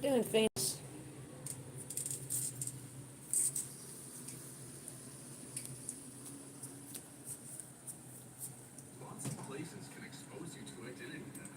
Doing famous. Lots of places can expose you to identity theft.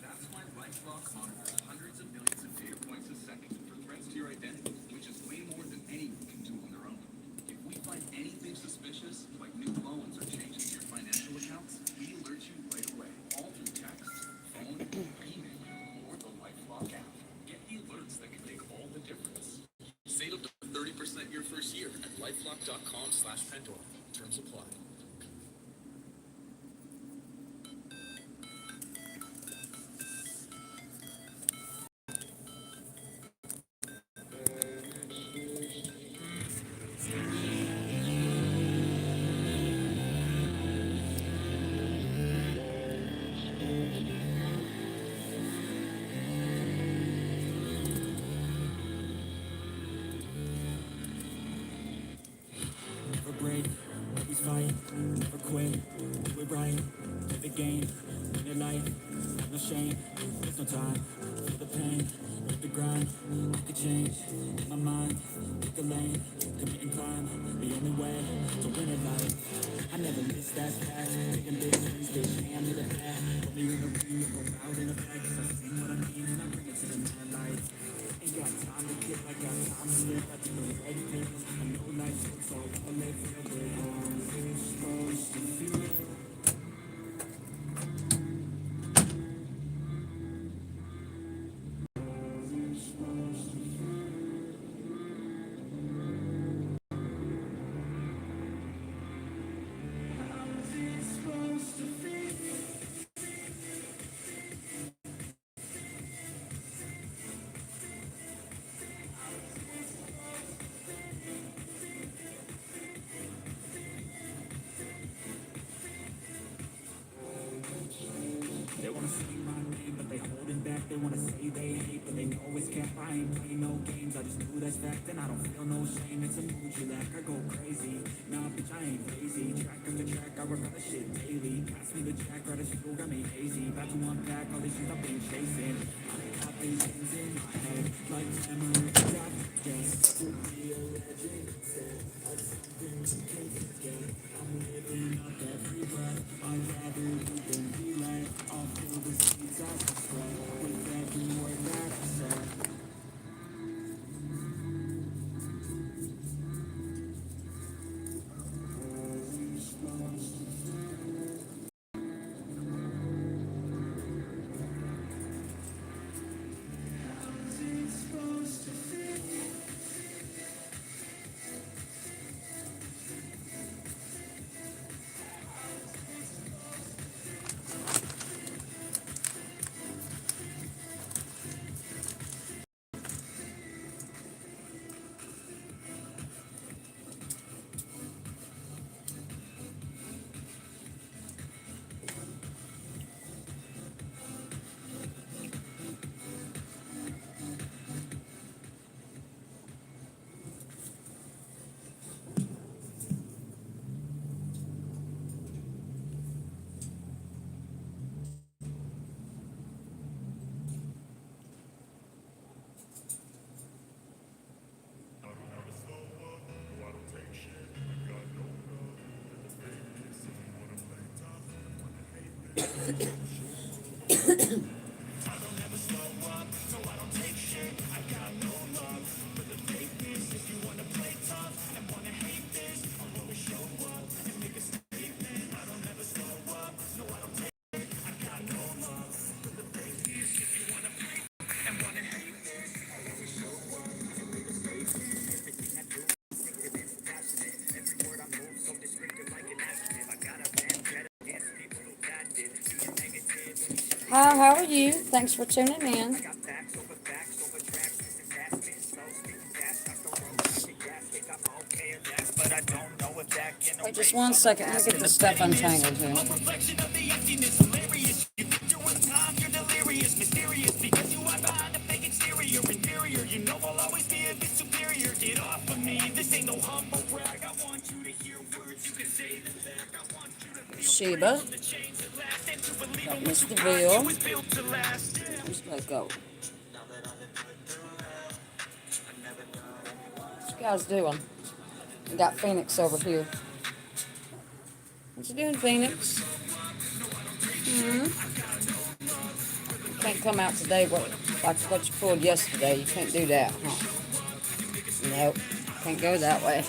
That's why LifeLock monitors hundreds of millions of data points a second for threats to your identity, which is way more than anyone can do on their own. If we find anything suspicious, like new loans or changes to your financial accounts, we alert you right away, all through text, phone, email, or the LifeLock app. Get the alerts that can make all the difference. Save up to 30% your first year at lifelock.com/Pandora. Terms apply. Never break, always fight, never quit, do it right, live the game, win it life, no shame, there's no time, feel the pain, live the grind, I could change, in my mind, pick a lane, commit and climb, the only way to win it life, I never miss that path, taking big swings, they hand me the bat, put me in the ring, go out in the back, 'cause I sing what I mean, and I bring it to the mad light, ain't got time to get, I got time to live, I do the right things, I know life's so I'll live feel good, I'm supposed to feel. They wanna say my name, but they holding back. They wanna say they hate, but they know it's cap. I ain't play no games, I just do that's fact. And I don't feel no shame, it's a mood you lack. I go crazy, nah bitch I ain't lazy. Track after track, I work on the shit daily. Pass me the jack, right as fuel, got me hazy. About to unpack all these things I've been chasing. I got these things in my head, like memories that guess. To be a legend, I something you can't forget. I'm living up every breath, I'd rather do than be led. I'll feel the seeds as I spread, with every word that I said. Hi, how are you? Thanks for tuning in. Wait just one second. Let me get this stuff untangled here. Sheba. Mr. Bill. Where's Draco? What you guys doing? We got Phoenix over here. What you doing, Phoenix? You can't come out today like what you pulled yesterday. You can't do that, huh? Nope. Can't go that way.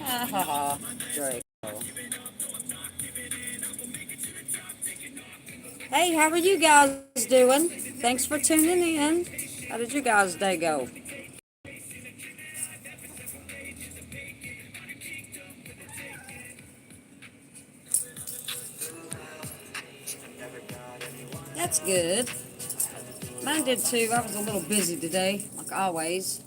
Ha ha ha. Draco. Hey, how are you guys doing? Thanks for tuning in. How did you guys' day go? That's good. Mine did too. I was a little busy today, like always.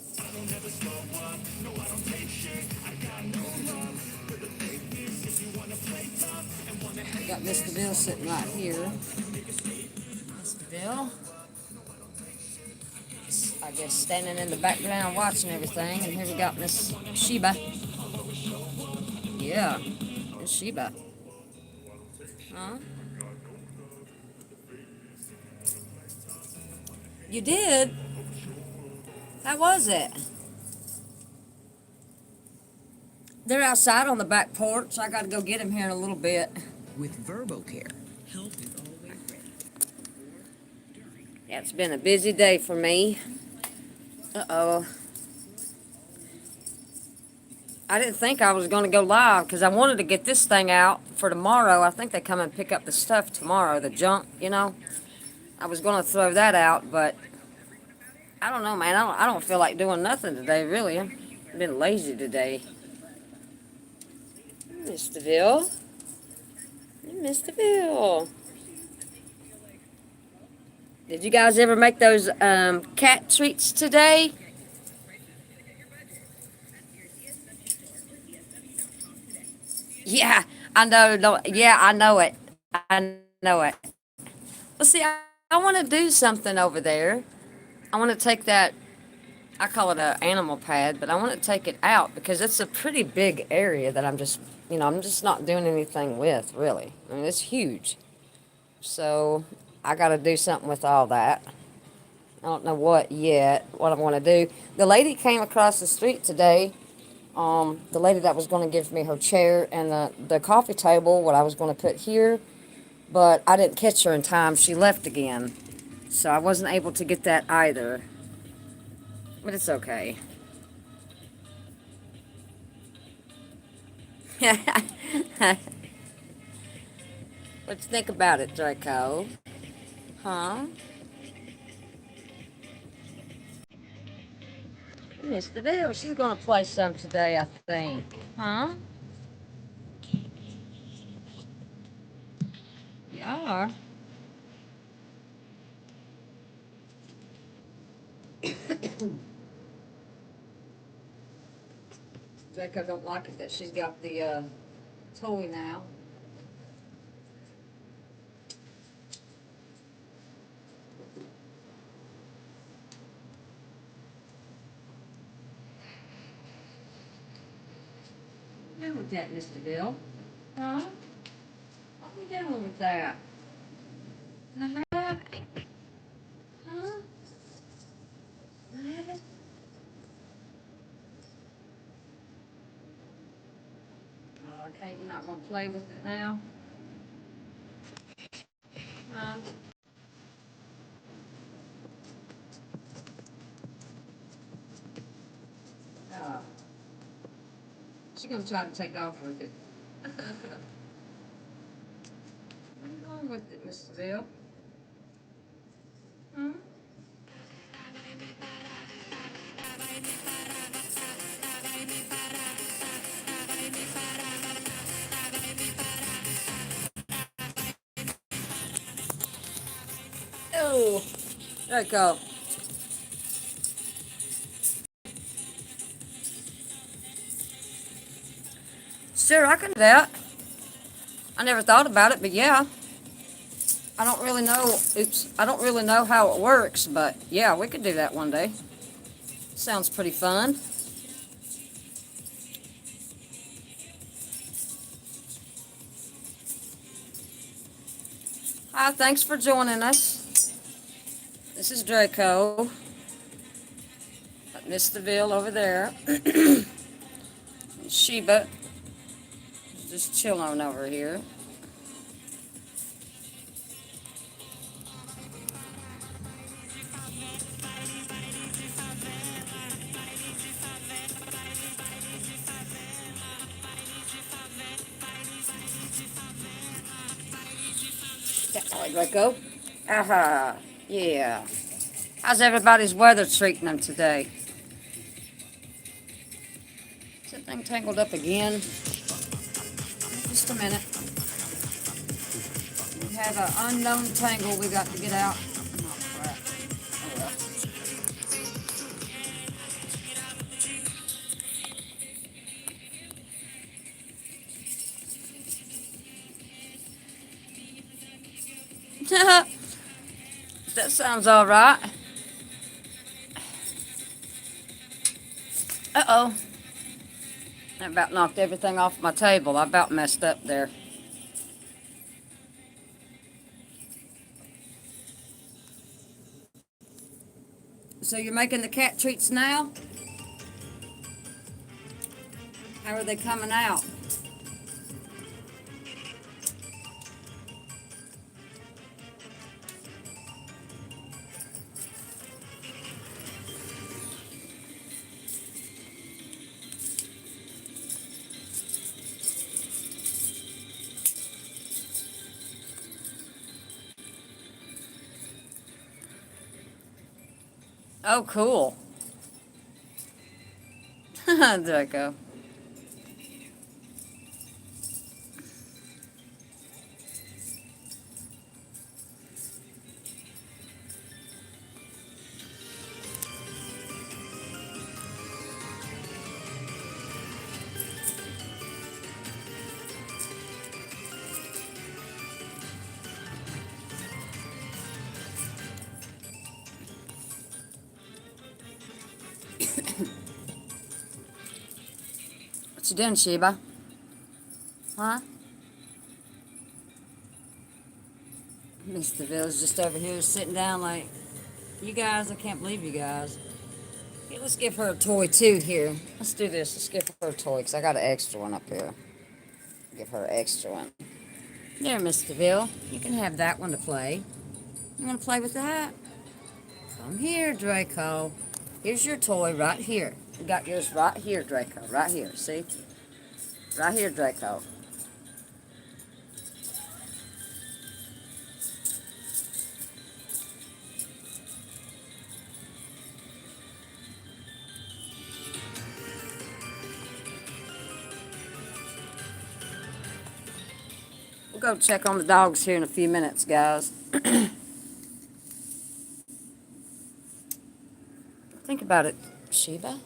Got Mr. Bill sitting right here. Mr. Bill, I guess standing in the background watching everything. And here we got Miss Sheba. Yeah, Miss Sheba. Huh? You did? How was it? They're outside on the back porch. I gotta go get him here in a little bit. With VerboCare, health is always ready. Yeah, it's been a busy day for me. Uh-oh. I didn't think I was going to go live because I wanted to get this thing out for tomorrow. I think they come and pick up the stuff tomorrow, the junk, you know. I was going to throw that out, but I don't know, man. I don't feel like doing nothing today, really. I've been lazy today. Mr. Bill. Mr. Bill. Did you guys ever make those cat treats today? Yeah, I know. No, yeah, I know it. I know it. Well, see, I want to do something over there. I want to take that, I call it an animal pad, but I want to take it out because it's a pretty big area that I'm just not doing anything with, really. I mean, it's huge. So I got to do something with all that. I don't know what yet, what I want to do. The lady came across the street today. The lady that was going to give me her chair and the coffee table, what I was going to put here, but I didn't catch her in time. She left again. So I wasn't able to get that either. But it's okay. What you think about it, Draco? Huh? Mr. Bill, she's gonna play some today, I think. Huh? You are. Draco don't like it that she's got the toy now. What are you doing with that, Mr. Bill? Huh? What are you doing with that? Can I have it? Huh? Can I have it? Oh, okay, you're not gonna play with it now? Huh? Oh. She's gonna try to take off with it. Where are you going with it, Mr. Bill? Hmm? Oh, Draco. Sure, I can do that. I never thought about it, but yeah. I don't really know. Oops. I don't really know how it works, but yeah, we could do that one day. Sounds pretty fun. Hi, thanks for joining us. This is Draco. Mr. Ville over there. Sheba. Just chilling over here. Hi, Draco. Aha. Yeah. How's everybody's weather treating them today? Is that thing tangled up again? Just a minute. We have an unknown tangle we got to get out. Oh, crap. Oh, well. That sounds all right. Uh-oh. That about knocked everything off my table. I about messed up there. So you're making the cat treats now? How are they coming out? Oh, cool. Draco. What you doing, Sheba? Huh? Mr. Ville's just over here sitting down like, you guys, I can't believe you guys. Here, let's give her a toy too here. Let's do this. Let's give her a toy because I got an extra one up here. Give her an extra one. There, Mr. Ville. You can have that one to play. You want to play with that? Come here, Draco. Here's your toy right here. You got yours right here, Draco. Right here. See? Right here, Draco. We'll go check on the dogs here in a few minutes, guys. Think about it, Sheba.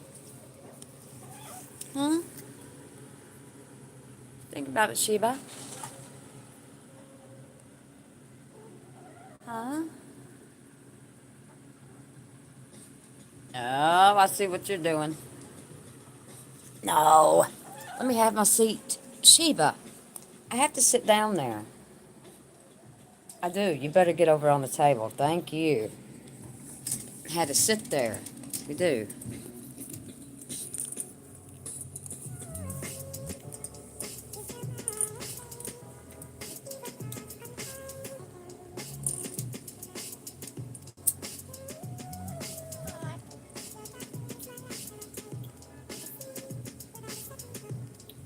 Huh? Think about it, Sheba. Huh? Oh, I see what you're doing. No. Let me have my seat. Sheba, I have to sit down there. I do. You better get over on the table. Thank you. I had to sit there. You do.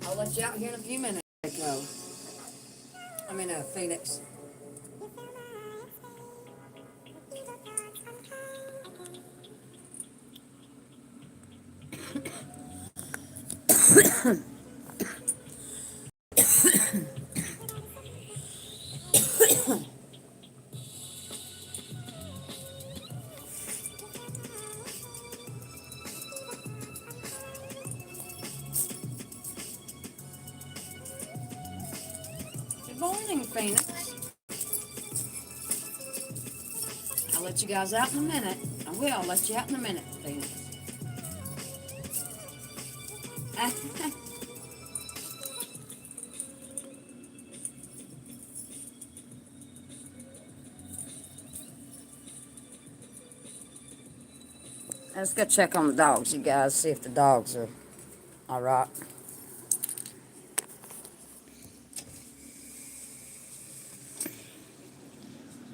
I'll let you out here in a few minutes. Go. I'm in a Phoenix. morning, Phoenix. I'll let you guys out in a minute. I will. I'll let you out in a minute, Phoenix. Let's go check on the dogs, you guys. See if the dogs are all right.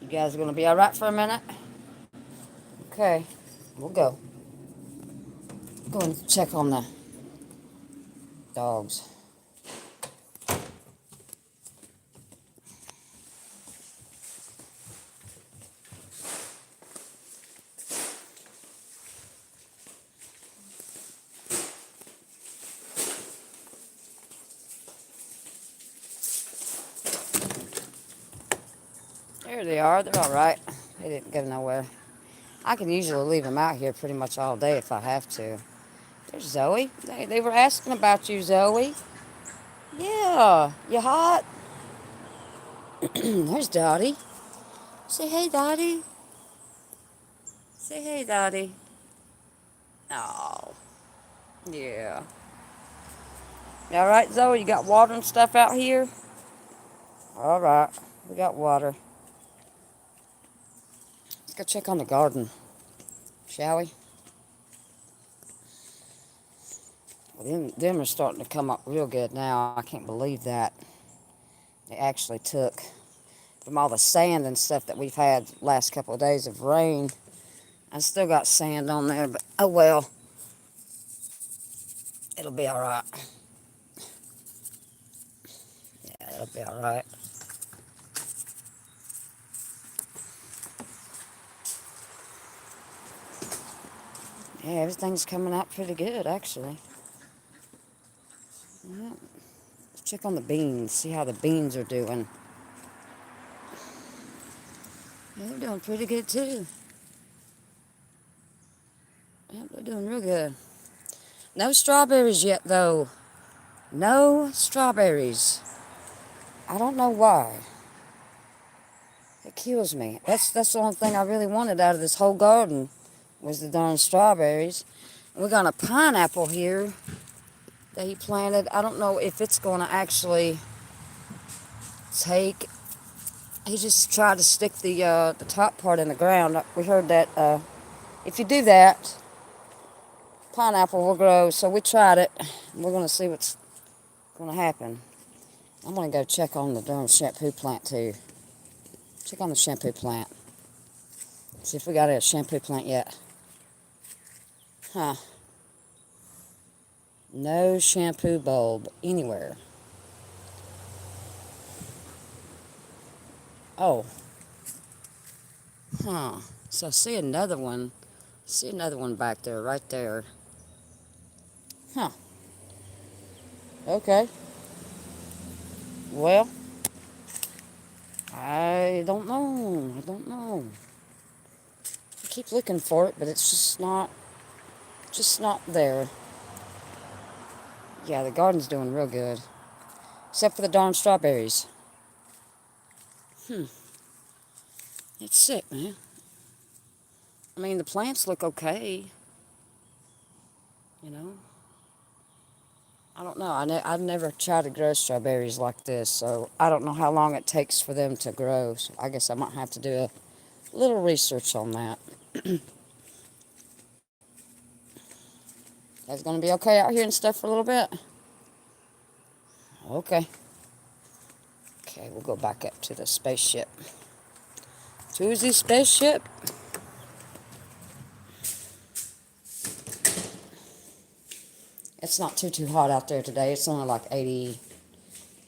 You guys are going to be all right for a minute? Okay, we'll go. Go and check on the dogs. There they are. They're all right. They didn't go nowhere. I can usually leave them out here pretty much all day if I have to. There's Zoe. They were asking about you, Zoe. Yeah, you hot? There's Dottie. Say hey, Dottie. Say hey, Dottie. Oh, yeah. All right, Zoe, you got water and stuff out here? All right, we got water. Let's go check on the garden, shall we? Well, them are starting to come up real good now. I can't believe that. They actually took, from all the sand and stuff that we've had the last couple of days of rain, I still got sand on there, but oh well. It'll be all right. Yeah, it'll be all right. Yeah, everything's coming out pretty good, actually. Yeah. Let's check on the beans, see how the beans are doing. Yeah, they're doing pretty good, too. Yeah, they're doing real good. No strawberries yet, though. No strawberries. I don't know why. It kills me. That's the only thing I really wanted out of this whole garden was the darn strawberries. And we got a pineapple here that he planted. I don't know if it's going to actually take. He just tried to stick the top part in the ground. We heard that if you do that, pineapple will grow. So we tried it. We're going to see what's going to happen. I'm going to go check on the darn shampoo plant too. Check on the shampoo plant. See if we got a shampoo plant yet. Huh. No shampoo bulb anywhere. Oh. Huh. So I see another one. See another one back there, right there. Huh. Okay. Well, I don't know. I don't know. I keep looking for it, but it's just not there. Yeah, the garden's doing real good. Except for the darn strawberries. It's sick, man. I mean, the plants look okay. You know? I don't know. I've never tried to grow strawberries like this, so I don't know how long it takes for them to grow. So I guess I might have to do a little research on that. That's going to be okay out here and stuff for a little bit? Okay. Okay, we'll go back up to the spaceship. To the spaceship. It's not too hot out there today. It's only like 80,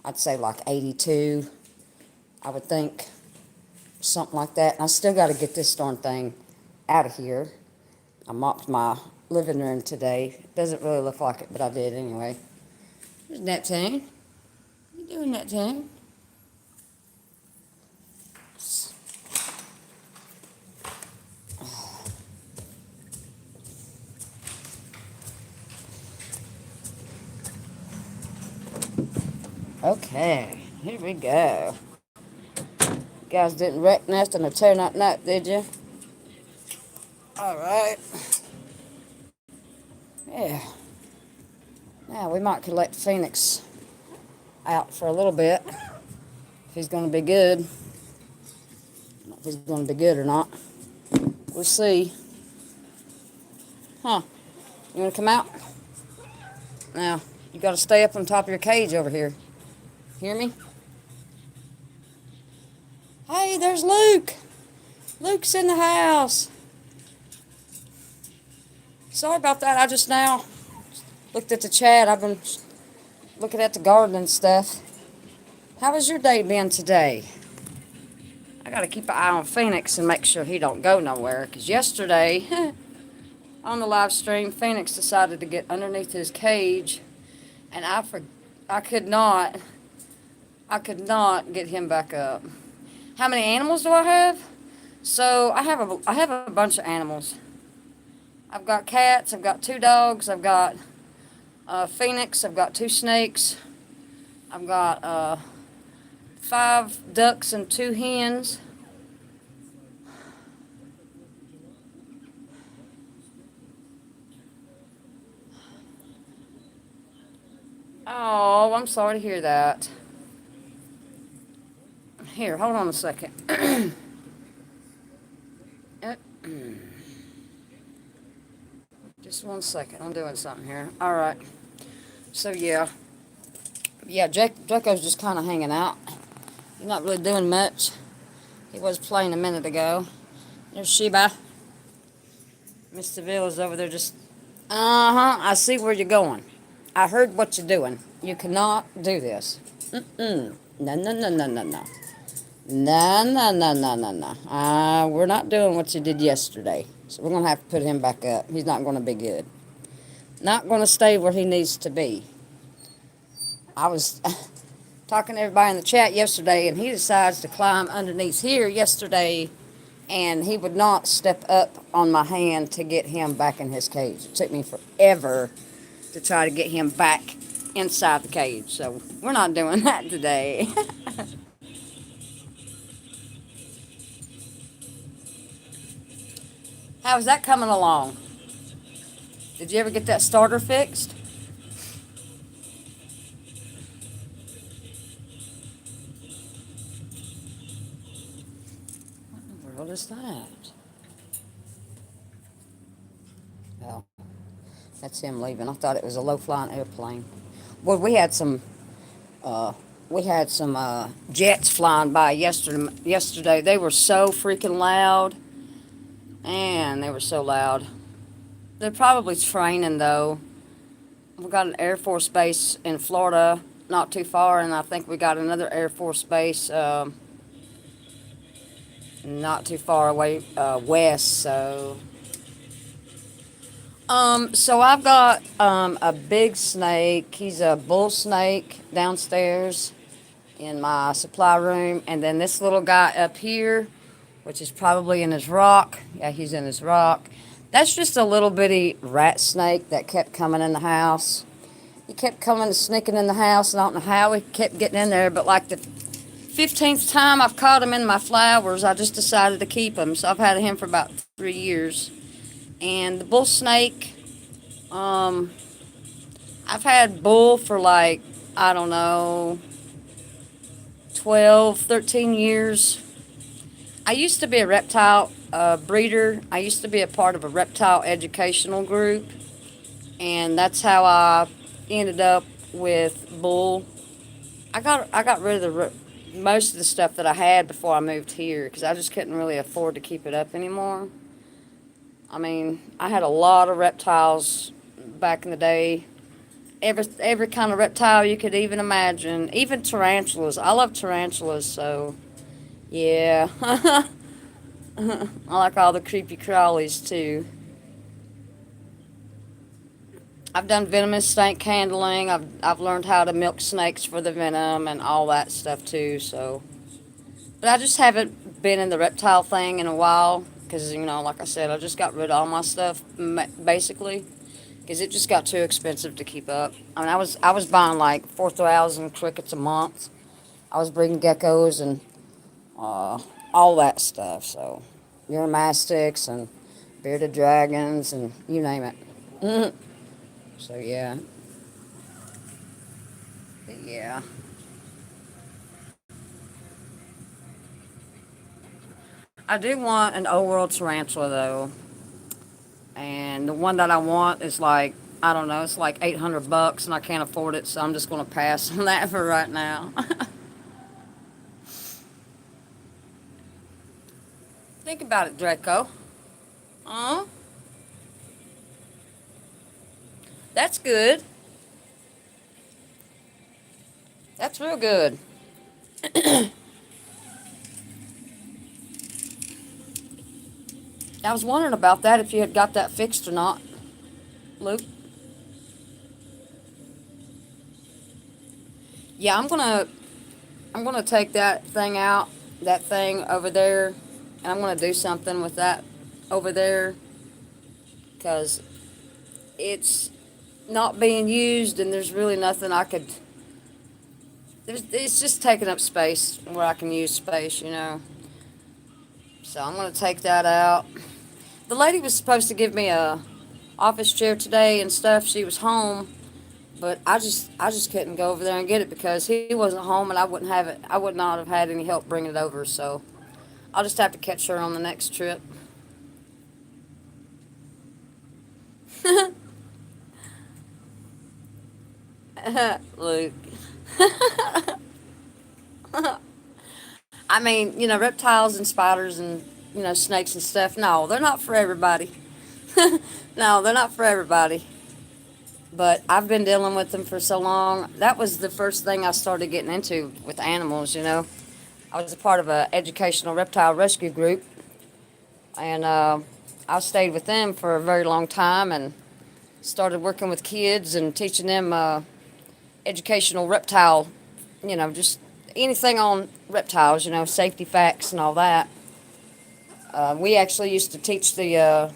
I'd say like 82, I would think. Something like that. And I still got to get this darn thing out of here. I mopped my living room today. It doesn't really look like it, but I did anyway. There's Neptune. What you doing, Neptune? Okay. Here we go. You guys didn't wreck nothing or tear nothing up, did you? Alright. Yeah. Now we might let Phoenix out for a little bit. If he's going to be good. I don't know if he's going to be good or not. We'll see. Huh. You want to come out? Now, you got to stay up on top of your cage over here. Hear me? Hey, there's Luke. Luke's in the house. Sorry about that. I just now looked at the chat. I've been looking at the garden and stuff. How has your day been today? I got to keep an eye on Phoenix and make sure he don't go nowhere. Because yesterday, on the live stream, Phoenix decided to get underneath his cage. And I could not get him back up. How many animals do I have? So I have a bunch of animals. I've got cats, I've got 2 dogs, I've got Phoenix, I've got 2 snakes, I've got 5 ducks and 2 hens. Oh, I'm sorry to hear that. Here, hold on a second. Just 1 second. I'm doing something here. All right. So, yeah. Yeah, Draco's just kind of hanging out. He's not really doing much. He was playing a minute ago. There's Sheba. Mr. Bill is over there just... I see where you're going. I heard what you're doing. You cannot do this. No, no, no, no, no, no. No, no, no, no, no, no. We're not doing what you did yesterday. So we're going to have to put him back up. He's not going to be good. Not going to stay where he needs to be. I was talking to everybody in the chat yesterday, and he decides to climb underneath here yesterday, and he would not step up on my hand to get him back in his cage. It took me forever to try to get him back inside the cage. So we're not doing that today. How's that coming along? Did you ever get that starter fixed? What in the world is that? Oh, that's him leaving. I thought it was a low-flying airplane. Well, we had some jets flying by yesterday. They were so freaking loud. Man, they were so loud. They're probably training, though. We got an Air Force base in Florida, not too far, and I think we got another Air Force base not too far away west. So I've got a big snake. He's a bull snake downstairs in my supply room, and then this little guy up here, which is probably in his rock. Yeah, he's in his rock. That's just a little bitty rat snake that kept coming in the house. He kept coming and sneaking in the house, and I don't know how he kept getting in there, but like the 15th time I've caught him in my flowers, I just decided to keep him. So I've had him for about 3 years. And the bull snake, I've had bull for like, I don't know, 12, 13 years. I used to be a reptile breeder. I used to be a part of a reptile educational group, and that's how I ended up with bull. I got rid of most of the stuff that I had before I moved here because I just couldn't really afford to keep it up anymore. I mean, I had a lot of reptiles back in the day. Every kind of reptile you could even imagine, even tarantulas. I love tarantulas, so. Yeah, I like all the creepy crawlies too. I've done venomous snake handling. I've learned how to milk snakes for the venom and all that stuff too. So, but I just haven't been in the reptile thing in a while because like I said, I just got rid of all my stuff basically because it just got too expensive to keep up. I mean, I was buying like 4,000 crickets a month. I was breeding geckos and all that stuff. So, Uromastyx and bearded dragons and you name it. So yeah, but yeah. I do want an old world tarantula though, and the one that I want is like, I don't know, it's like $800, and I can't afford it, so I'm just gonna pass on that for right now. Think about it, Draco. Huh? That's good. That's real good. I was wondering about that, if you had got that fixed or not, Luke. Yeah, I'm gonna take that thing out, that thing over there, and I'm gonna do something with that over there, because it's not being used, and there's really nothing I could. It's just taking up space where I can use space, you know. So I'm gonna take that out. The lady was supposed to give me a office chair today and stuff. She was home, but I just couldn't go over there and get it because he wasn't home, and I wouldn't have it. I would not have had any help bringing it over. So I'll just have to catch her on the next trip. Luke. I mean, reptiles and spiders and, snakes and stuff. No, they're not for everybody. No, they're not for everybody. But I've been dealing with them for so long. That was the first thing I started getting into with animals. I was a part of an educational reptile rescue group. And I stayed with them for a very long time and started working with kids and teaching them educational reptile, just anything on reptiles, safety facts and all that. We actually used to teach the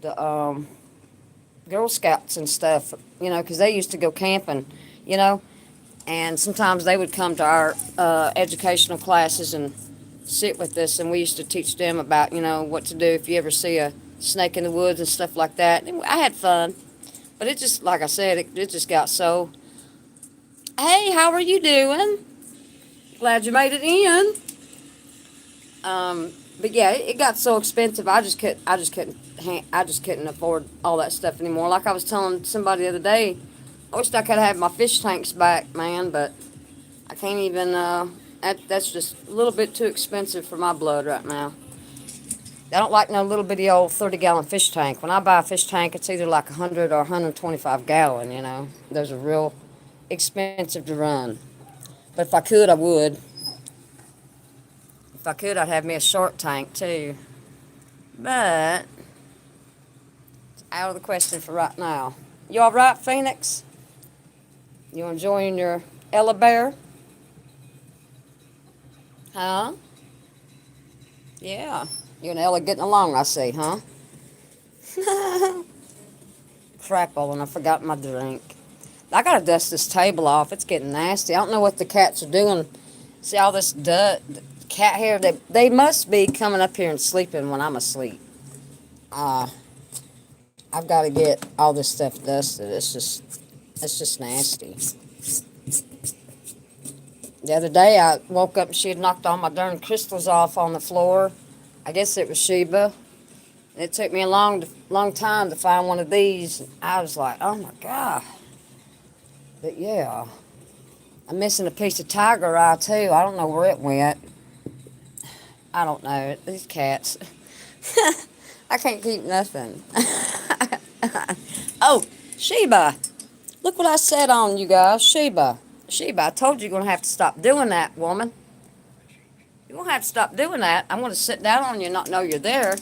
Girl Scouts and stuff, because they used to go camping, you know, and sometimes they would come to our educational classes and sit with us, and we used to teach them about, what to do if you ever see a snake in the woods and stuff like that. And I had fun, but it just, like I said, it just got so. Hey, how are you doing? Glad you made it in. But yeah, it got so expensive. I just couldn't afford all that stuff anymore. Like I was telling somebody the other day, I wished I could have my fish tanks back, man. But I can't even. That's just a little bit too expensive for my blood right now. I don't like no little bitty old 30-gallon fish tank. When I buy a fish tank, it's either like 100 or 125 gallon. Those are real expensive to run. But if I could, I would. If I could, I'd have me a short tank too. But it's out of the question for right now. You all right, Phoenix? You enjoying your Ella Bear? Huh? Yeah. You and Ella getting along, I see, huh? Crap, Olin, I forgot my drink. I gotta dust this table off. It's getting nasty. I don't know what the cats are doing. See all this cat hair? They must be coming up here and sleeping when I'm asleep. I've got to get all this stuff dusted. It's just nasty. The other day I woke up and she had knocked all my darn crystals off on the floor. I guess it was Sheba. It took me a long time to find one of these. I was like, oh my God. But yeah, I'm missing a piece of tiger eye too. I don't know where it went. I don't know. These cats. I can't keep nothing. Oh, Sheba. Look what I said on you guys. Sheba, I told you you're going to have to stop doing that, woman. You're going to have to stop doing that. I'm going to sit down on you and not know you're there.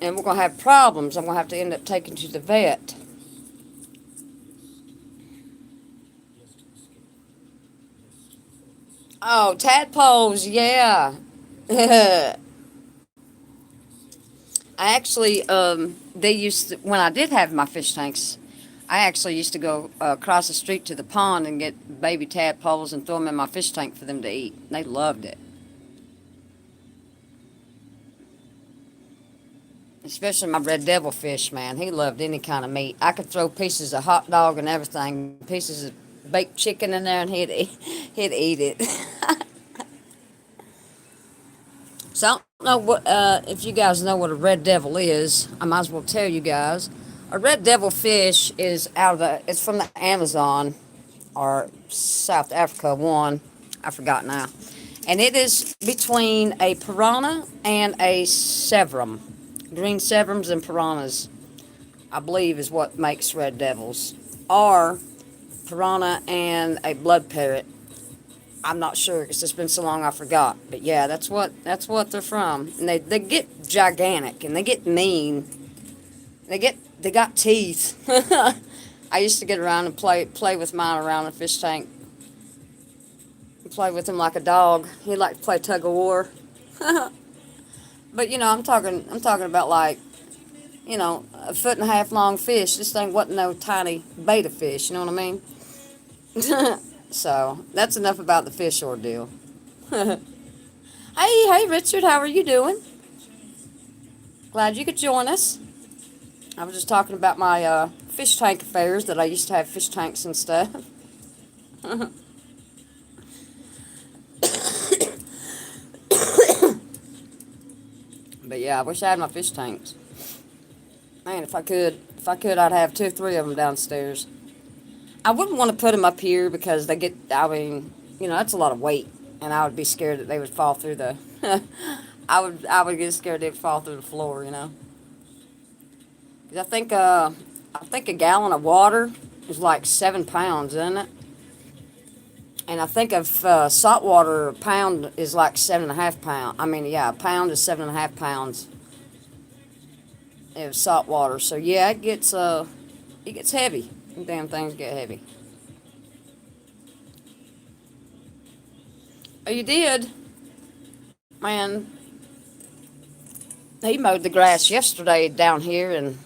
And we're going to have problems. I'm going to have to end up taking you to the vet. Oh, tadpoles, yeah. I actually, they used to, when I did have my fish tanks, I actually used to go across the street to the pond and get baby tadpoles and throw them in my fish tank for them to eat. They loved it. Especially my red devil fish, man. He loved any kind of meat. I could throw pieces of hot dog and everything, pieces of baked chicken in there, and he'd eat it. So I don't know what if you guys know what a red devil is. I might as well tell you guys. A red devil fish is it's from the Amazon or South Africa one. I forgot now. And it is between a piranha and a severum. Green severums and piranhas, I believe, is what makes red devils. Or piranha and a blood parrot. I'm not sure because it's been so long I forgot. But yeah, that's what they're from. And they get gigantic and they get mean. They got teeth. I used to get around and play with mine around the fish tank. Play with him like a dog. He liked to play tug of war. But you know, I'm talking about like, you know, a 1.5 foot long fish. This thing wasn't no tiny betta fish. You know what I mean? So that's enough about the fish ordeal. Hey, Richard, how are you doing? Glad you could join us. I was just talking about my fish tank affairs, that I used to have fish tanks and stuff. But yeah, I wish I had my fish tanks. Man, if I could, I'd have 2 or 3 of them downstairs. I wouldn't want to put them up here because they get, I mean, you know, that's a lot of weight. And I would be scared that they would fall through the, I would get scared they'd fall through the floor, you know. 'Cause I think a gallon of water is like 7 pounds, isn't it? And I think of salt water, a pound is like 7.5 pounds. I mean, yeah, a pound is 7.5 pounds of salt water. So yeah, it gets heavy. Them damn things get heavy. Oh, you did? Man, he mowed the grass yesterday down here, and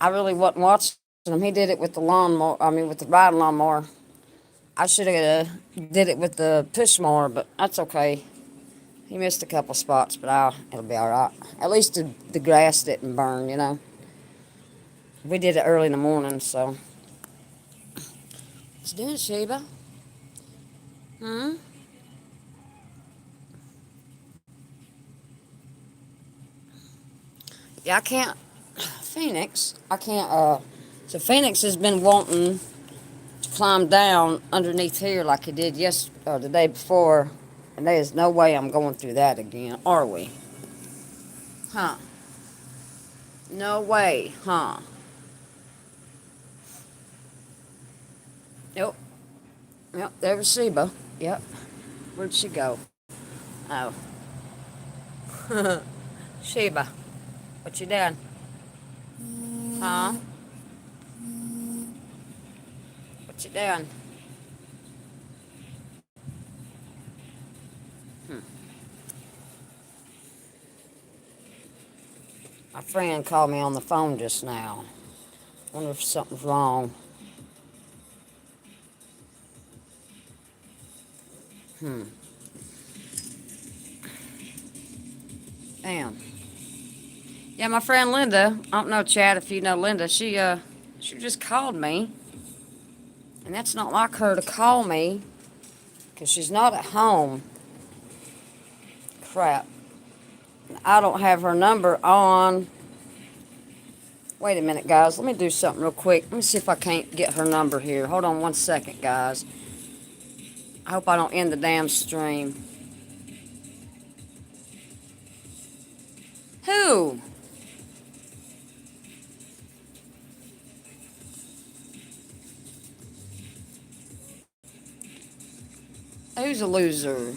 I really wasn't watching him. He did it with the lawnmower. I mean, with the riding lawnmower. I should have did it with the push mower, but that's okay. He missed a couple spots, but it'll be all right. At least the grass didn't burn, you know. We did it early in the morning, so. What's doing, Sheba? Hmm? Yeah, I can't. Phoenix, I can't. So Phoenix has been wanting to climb down underneath here like he did the day before, and there's no way I'm going through that again, are we? Huh? No way, huh? Yep. Yep, there was Sheba. Yep. Where'd she go? Oh. Sheba, what you doing? Huh? What you doing? My friend called me on the phone just now. Wonder if something's wrong. Damn. Yeah, my friend Linda, I don't know, Chad, if you know Linda, she just called me. And that's not like her to call me, because she's not at home. Crap. I don't have her number on. Wait a minute, guys. Let me do something real quick. Let me see if I can't get her number here. Hold on 1 second, guys. I hope I don't end the damn stream. Who? Who's a loser?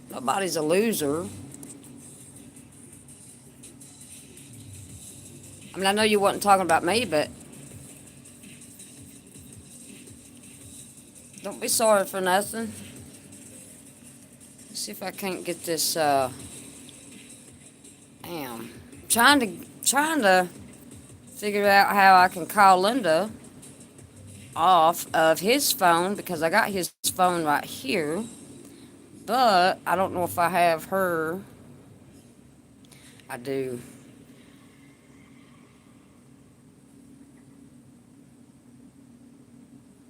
Nobody's a loser. I mean, I know you wasn't talking about me, but don't be sorry for nothing. Let's see if I can't get this, damn. Trying to figure out how I can call Linda off of his phone because I got his phone right here. But I don't know if I have her. I do.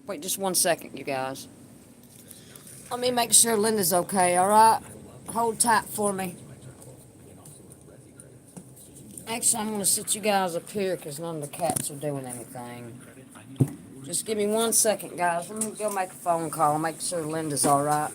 Wait just 1 second, you guys. Let me make sure Linda's okay, alright? Hold tight for me. Actually, I'm going to sit you guys up here because none of the cats are doing anything. Just give me 1 second, guys. Let me go make a phone call. Make sure Linda's alright.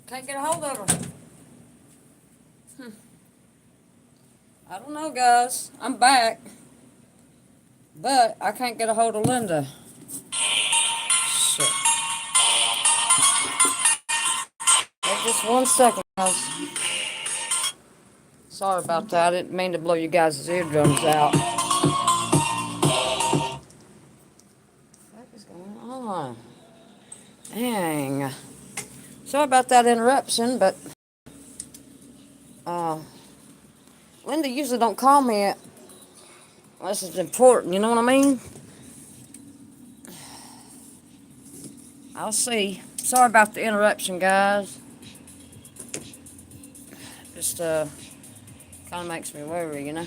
Can't get a hold of her. I don't know, guys. I'm back. But I can't get a hold of Linda. Shit. Wait just 1 second, guys. Sorry about that. I didn't mean to blow you guys' eardrums out. What is going on? Dang. Sorry about that interruption, but Linda usually don't call me unless it's important, you know what I mean? I'll see. Sorry about the interruption, guys. Just kind of makes me worry, you know?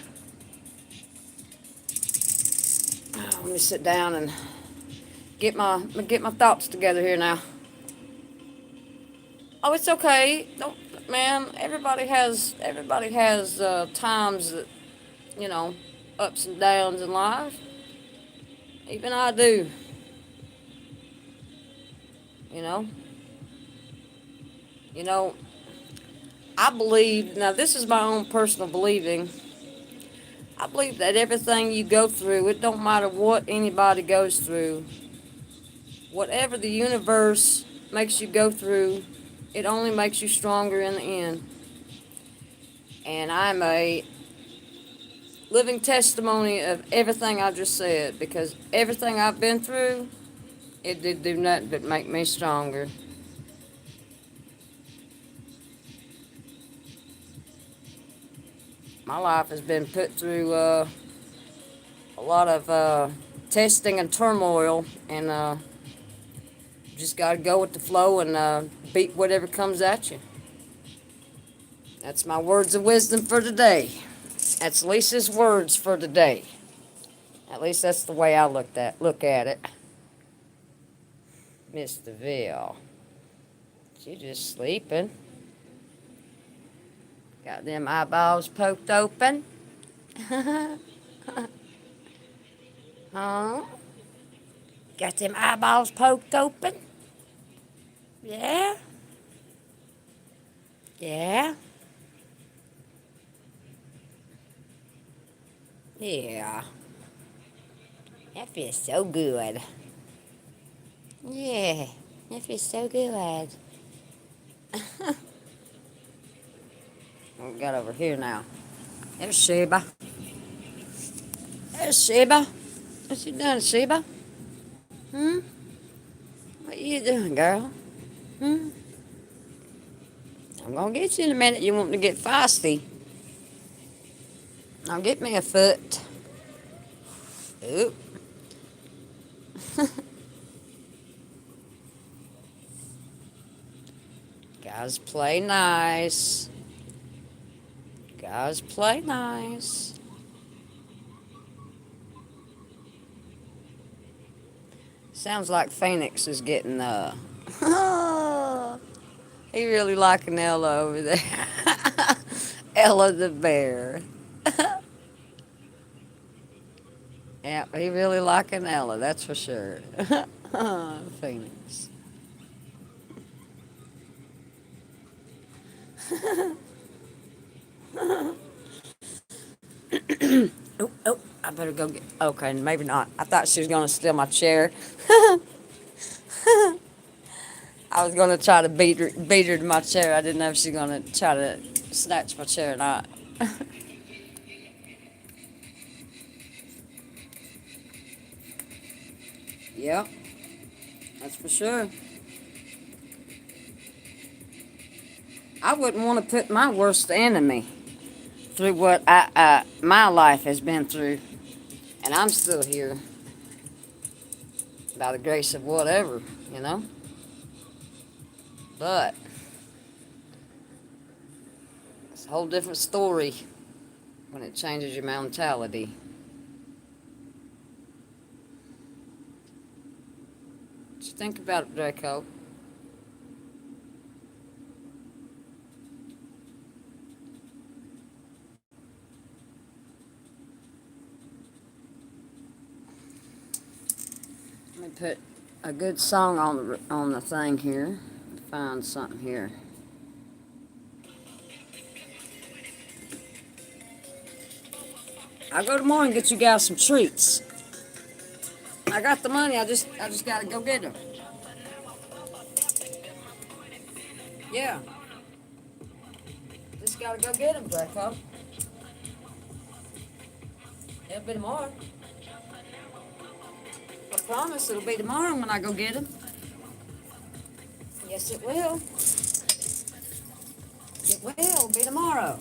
Let me sit down and get my thoughts together here now. Oh, it's okay. Don't, man. Everybody has times that, you know, ups and downs in life. Even I do. You know. You know. I believe, now this is my own personal believing. I believe that everything you go through, it don't matter what anybody goes through. Whatever the universe makes you go through, it only makes you stronger in the end. And I'm a living testimony of everything I just said, because everything I've been through, it did do nothing but make me stronger. My life has been put through a lot of testing and turmoil, and just got to go with the flow and beat whatever comes at you. That's my words of wisdom for today. That's Lisa's words for today. At least that's the way I look at it. Mr. Ville. She just sleeping. Got them eyeballs poked open. Huh? Got them eyeballs poked open? Yeah? Yeah? Yeah. That feels so good. Yeah, that feels so good. What we got over here now? There's Sheba. There's Sheba. What you doing, Sheba? What you doing, girl? I'm gonna get you in a minute. You want to get feisty? Now get me a foot. Oop. Guys, play nice. Guys, play nice. Sounds like Phoenix is getting he really liking Ella over there. Ella the bear. Yeah, he really liking Ella, that's for sure. Phoenix. Oh, I better go get. Okay, maybe not. I thought she was gonna steal my chair. I was gonna try to beat her to my chair. I didn't know if she was gonna try to snatch my chair or not. Yep, that's for sure. I wouldn't want to put my worst enemy through what my life has been through, and I'm still here by the grace of whatever, you know. But it's a whole different story when it changes your mentality. What you think about it, Draco? Let me put a good song on the thing here. Find something here. I'll go tomorrow and get you guys some treats. I got the money. I just gotta go get them. Yeah. Just gotta go get them, Draco. It'll be tomorrow. I promise it'll be tomorrow when I go get them. Yes, it will. It will be tomorrow.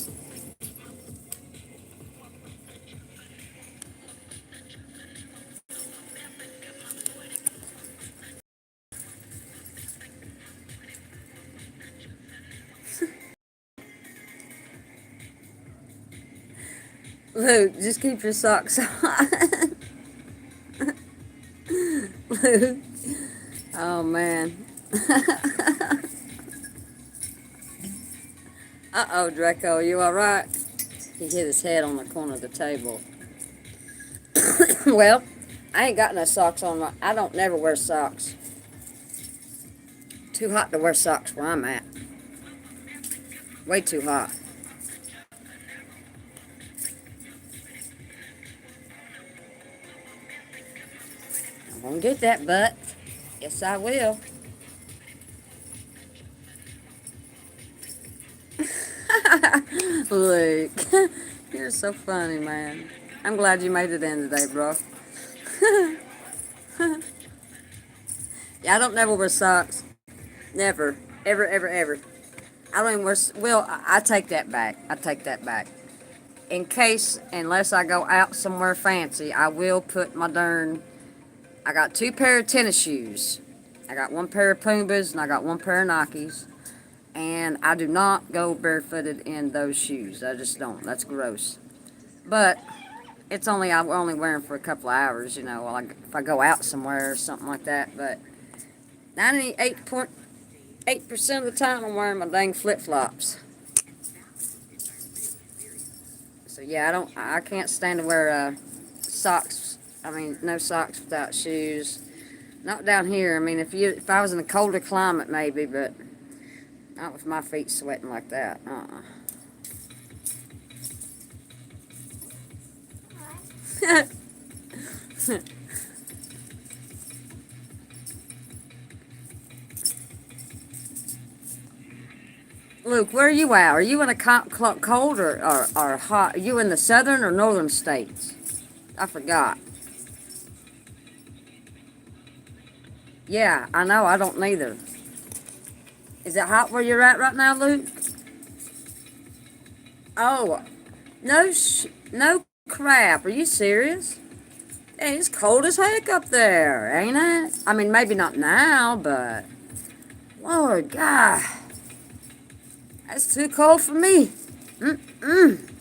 Luke, just keep your socks on. Luke. Oh, man. Uh-oh, Draco, you all right? He hit his head on the corner of the table. Well, I ain't got no socks on. I don't never wear socks. Too hot to wear socks where I'm at. Way too hot. I'm gonna get that butt. Yes, I will. Luke, you're so funny, man. I'm glad you made it in today, bro. Yeah, I don't never wear socks. Never. Ever, ever, ever. I don't even wear... Well, I take that back. I take that back. In case, unless I go out somewhere fancy, I will put my darn... I got 2 pair of tennis shoes. I got 1 pair of Pumas and I got 1 pair of Nikes. And I do not go barefooted in those shoes. I just don't. That's gross. But it's only... I only wear them for a couple of hours, you know, while if I go out somewhere or something like that. But 98.8% of the time I'm wearing my dang flip-flops. So yeah, I can't stand to wear socks. I mean, no socks without shoes. Not down here. I mean, if I was in a colder climate, maybe, but not with my feet sweating like that. Luke, where are you at? Are you in a cold or hot? Are you in the southern or northern states? I forgot. Yeah, I know. I don't neither. Is it hot where you're at right now, Luke? Oh, no crap. Are you serious? Hey, it's cold as heck up there, ain't it? I mean, maybe not now, but Lord God. That's too cold for me. Mm-mm.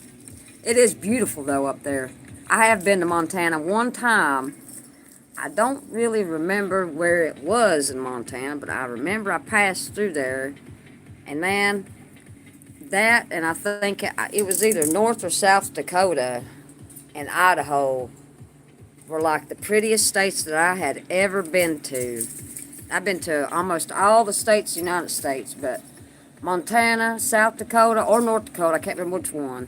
It is beautiful, though, up there. I have been to Montana one time. I don't really remember where it was in Montana, but I remember I passed through there. And man, that, and I think it was either North or South Dakota and Idaho were like the prettiest states that I had ever been to. I've been to almost all the states in the United States, but Montana, South Dakota, or North Dakota, I can't remember which one,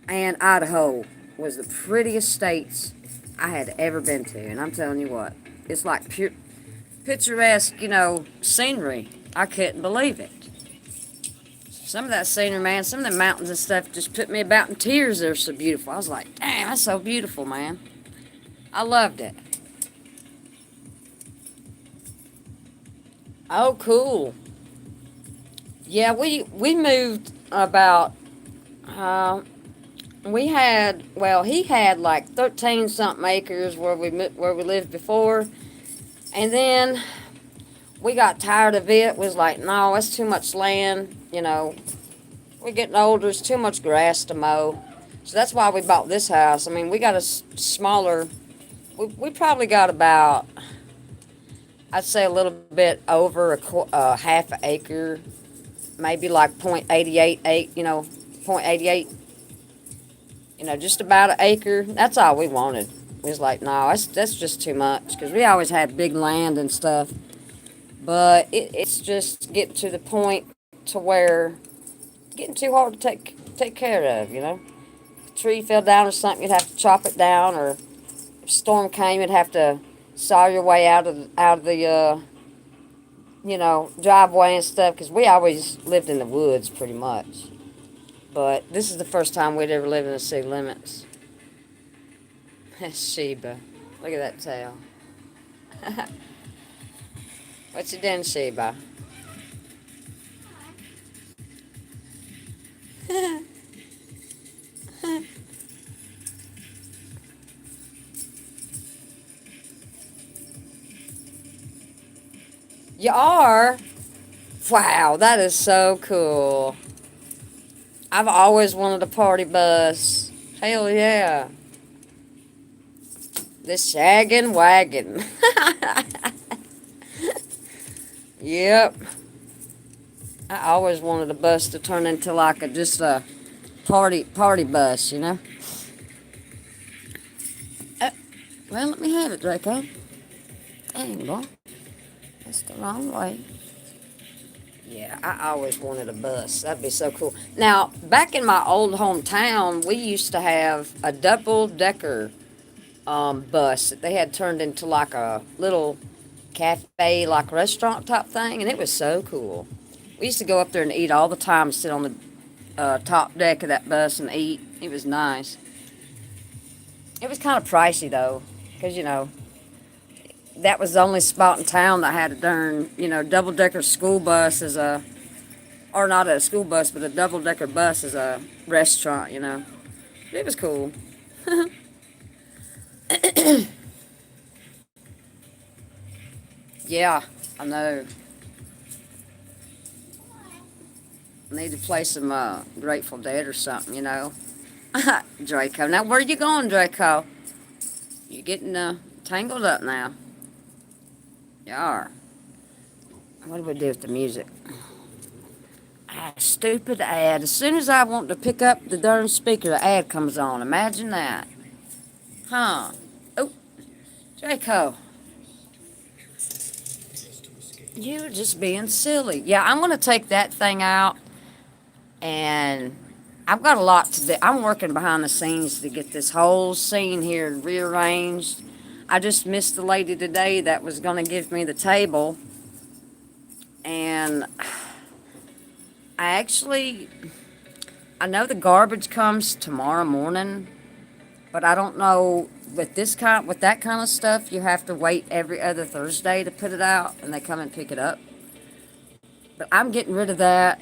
and Idaho was the prettiest states I had ever been to. And I'm telling you what, it's like pure, picturesque, scenery. I couldn't believe it. Some of that scenery, man, some of the mountains and stuff just put me about in tears. They're so beautiful. I was like, damn, that's so beautiful, man. I loved it. Oh, cool. Yeah, we moved about, he had like 13 something acres where we lived before, and then we got tired of it. Was like, no, that's too much land. We're getting older. It's too much grass to mow. So that's why we bought this house. I mean, we got a smaller. We probably got about, I'd say, a little bit over a half an acre, maybe like 0.88, 0.88. Just about an acre. That's all we wanted. We was like, no, that's just too much, because we always had big land and stuff. But it's just getting to the point to where getting too hard to take care of. A tree fell down or something, you'd have to chop it down, or if a storm came, you'd have to saw your way out of the driveway and stuff, because we always lived in the woods pretty much. But this is the first time we'd ever lived in the city limits. Sheba. Look at that tail. What's you doing, Sheba? You are? Wow, that is so cool. I've always wanted a party bus. Hell yeah. The shaggin' wagon. Yep. I always wanted a bus to turn into like just a party bus, Well, let me have it, Draco. Dang, boy. That's the wrong way. Yeah, I always wanted a bus. That'd be so cool. Now, back in my old hometown, we used to have a double-decker bus that they had turned into like a little cafe, like restaurant type thing, and it was so cool. We used to go up there and eat all the time, sit on the top deck of that bus and eat. It was nice. It was kind of pricey, though, because, that was the only spot in town that had a darn, double-decker school bus or not a school bus, but a double-decker bus as a restaurant, It was cool. Yeah, I know. I need to play some Grateful Dead or something, Draco. Now, where are you going, Draco? You're getting tangled up now. You are. What do we do with the music? Stupid ad. As soon as I want to pick up the darn speaker, the ad comes on. Imagine that. Huh. Oh, Draco. You're just being silly. Yeah, I'm going to take that thing out, and I've got a lot to do. I'm working behind the scenes to get this whole scene here rearranged. I just missed the lady today that was going to give me the table, and I know the garbage comes tomorrow morning, but I don't know, with that kind of stuff, you have to wait every other Thursday to put it out, and they come and pick it up. But I'm getting rid of that.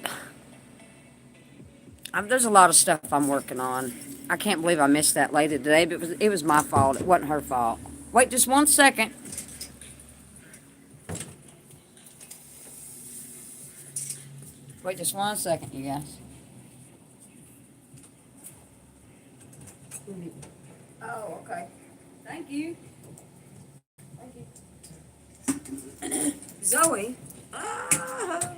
There's a lot of stuff I'm working on. I can't believe I missed that lady today, but it was my fault. It wasn't her fault. Wait just 1 second. Wait just 1 second, you guys. Oh, okay. Thank you. Thank you. Zoe. Ah,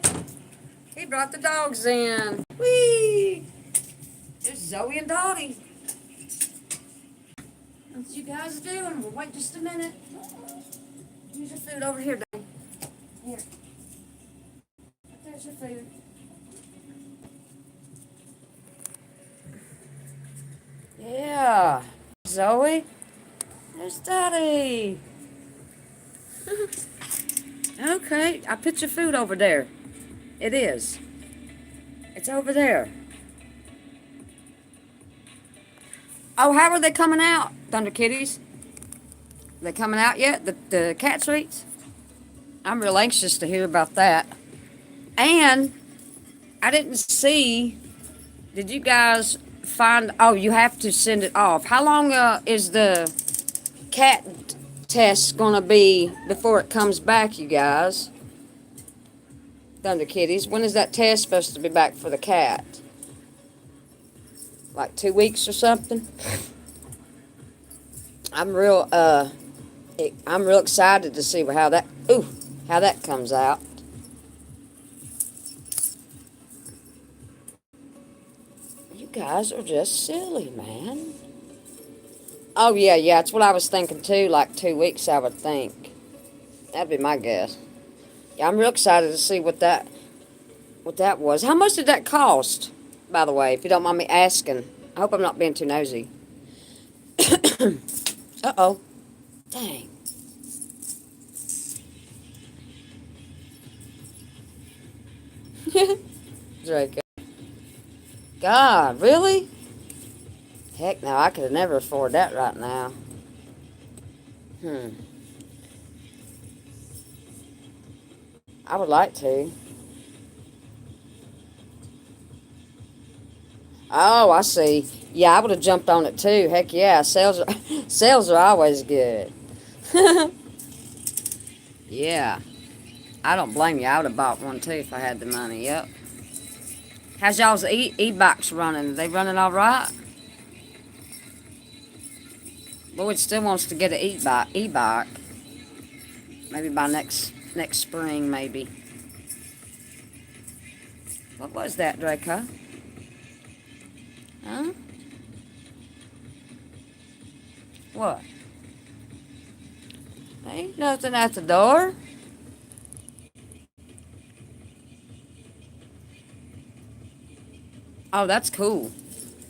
he brought the dogs in. Whee! There's Zoe and Dottie. What you guys are doing? We'll wait just a minute. Here's your food over here, Dottie. Here. There's your food. Yeah. Zoe. There's Dottie. Okay, I put your food over there. It is. It's over there. Oh, how are they coming out, Thunder Kitties? They coming out yet? The cat treats? I'm real anxious to hear about that. And I didn't see. Did you guys find? Oh, you have to send it off. How long is the cat test gonna be before it comes back, you guys? Thunder Kitties. When is that test supposed to be back for the cat? Like 2 weeks or something? I'm real excited to see how that comes out. You guys are just silly, man. Oh yeah, that's what I was thinking too, like 2 weeks I would think. That'd be my guess. Yeah, I'm real excited to see what that was. How much did that cost, by the way, if you don't mind me asking? I hope I'm not being too nosy. Uh-oh. Dang. Draco. God, really? Heck no, I could never afford that right now. I would like to. Oh, I see. Yeah, I would have jumped on it too. Heck yeah, sales are always good. Yeah, I don't blame you. I would have bought one too if I had the money. Yep. How's y'all's e-bikes running? Are they running all right? Lloyd still wants to get an e-bike. Maybe by next spring, maybe. What was that, Draco? Huh? What? Ain't nothing at the door. Oh, that's cool.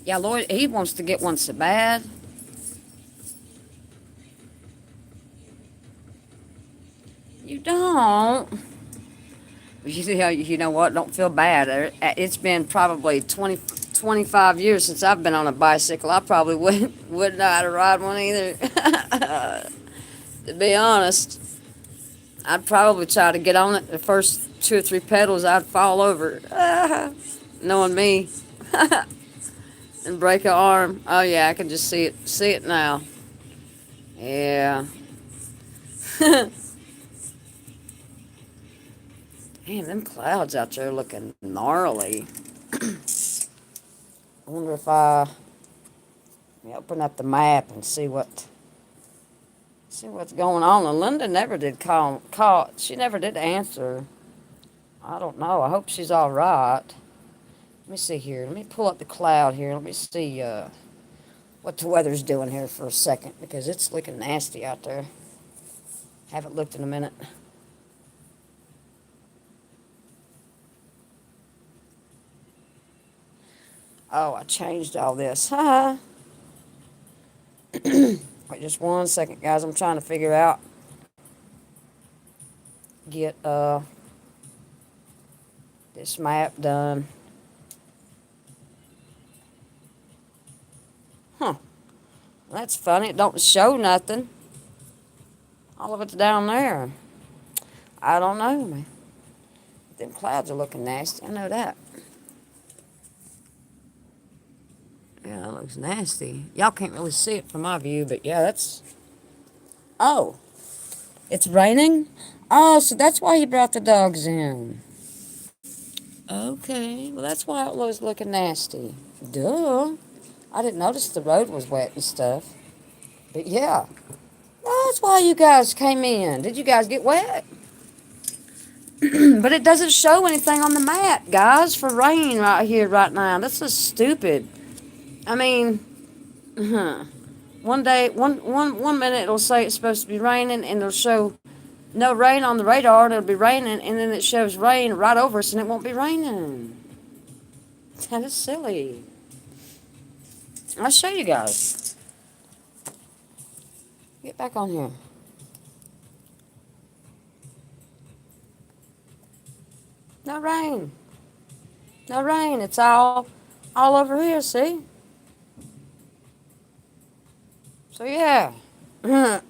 Yeah, Lloyd, he wants to get one so bad. You don't. You know what? Don't feel bad. It's been probably 25 years since I've been on a bicycle. I probably wouldn't know how to ride one either. To be honest, I'd probably try to get on it. The first 2 or 3 pedals, I'd fall over. Knowing me. And break an arm. Oh yeah, I can just see it now. Yeah. Man, them clouds out there looking gnarly. I wonder if let me open up the map and see what's going on. And Linda never did call. She never did answer. I don't know. I hope she's all right. Let me see here. Let me pull up the cloud here. Let me see what the weather's doing here for a second, because it's looking nasty out there. Haven't looked in a minute. Oh, I changed all this. Wait just 1 second, guys. I'm trying to figure out. Get this map done. Huh. That's funny. It don't show nothing. All of it's down there. I don't know, man. Them clouds are looking nasty. I know that. Yeah, that looks nasty. Y'all can't really see it from my view, but yeah, that's... Oh. It's raining? Oh, so that's why he brought the dogs in. Okay, well that's why it was looking nasty. Duh. I didn't notice the road was wet and stuff. But yeah, that's why you guys came in. Did you guys get wet? But it doesn't show anything on the map, guys, for rain right here, right now. This is stupid. I mean, one day, one minute it'll say it's supposed to be raining, and it'll show no rain on the radar, and it'll be raining, and then it shows rain right over us, and it won't be raining. That is silly. I'll show you guys. Get back on here. No rain. No rain. It's all over here, see? So yeah. And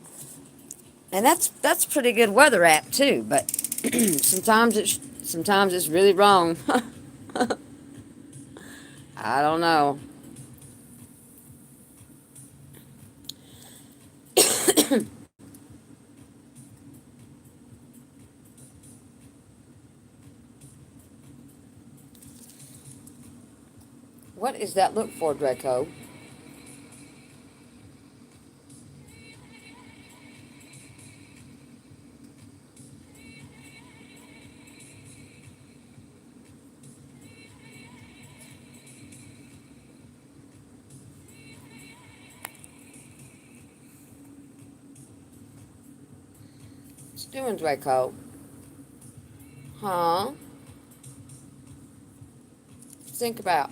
that's pretty good weather app too, but sometimes it's really wrong. I don't know. What is that look for, Draco? What's doing, Draco? Huh? Think about.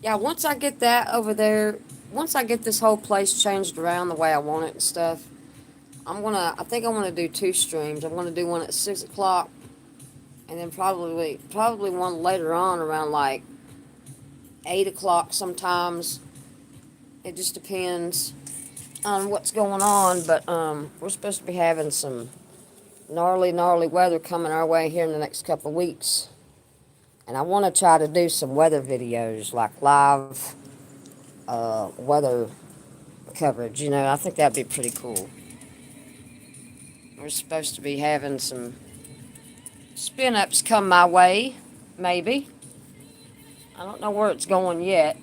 Yeah, once I get that over there, once I get this whole place changed around the way I want it and stuff, I think I want to do 2 streams. I'm going to do one at 6 o'clock, and then probably one later on around like 8 o'clock sometimes. It just depends on what's going on, but we're supposed to be having some gnarly weather coming our way here in the next couple of weeks. And I want to try to do some weather videos, like live weather coverage. You know, I think that'd be pretty cool. We're supposed to be having some spin-ups come my way, maybe. I don't know where it's going yet,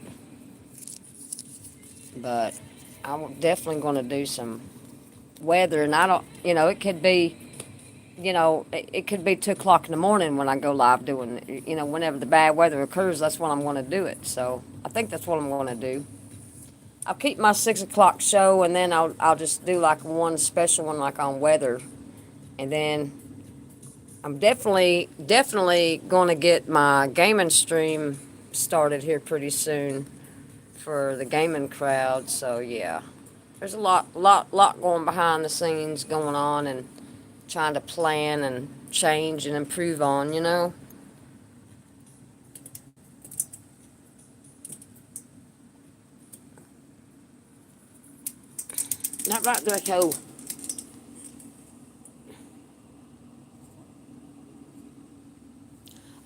but I'm definitely going to do some weather. And I don't, it could be, it could be 2 o'clock in the morning when I go live doing, whenever the bad weather occurs, that's when I'm going to do it. So I think that's what I'm going to do. I'll keep my 6 o'clock show, and then I'll just do like one special one like on weather. And then I'm definitely going to get my gaming stream started here pretty soon for the gaming crowd. So yeah, there's a lot going behind the scenes going on, and trying to plan and change and improve on, Not right, Draco.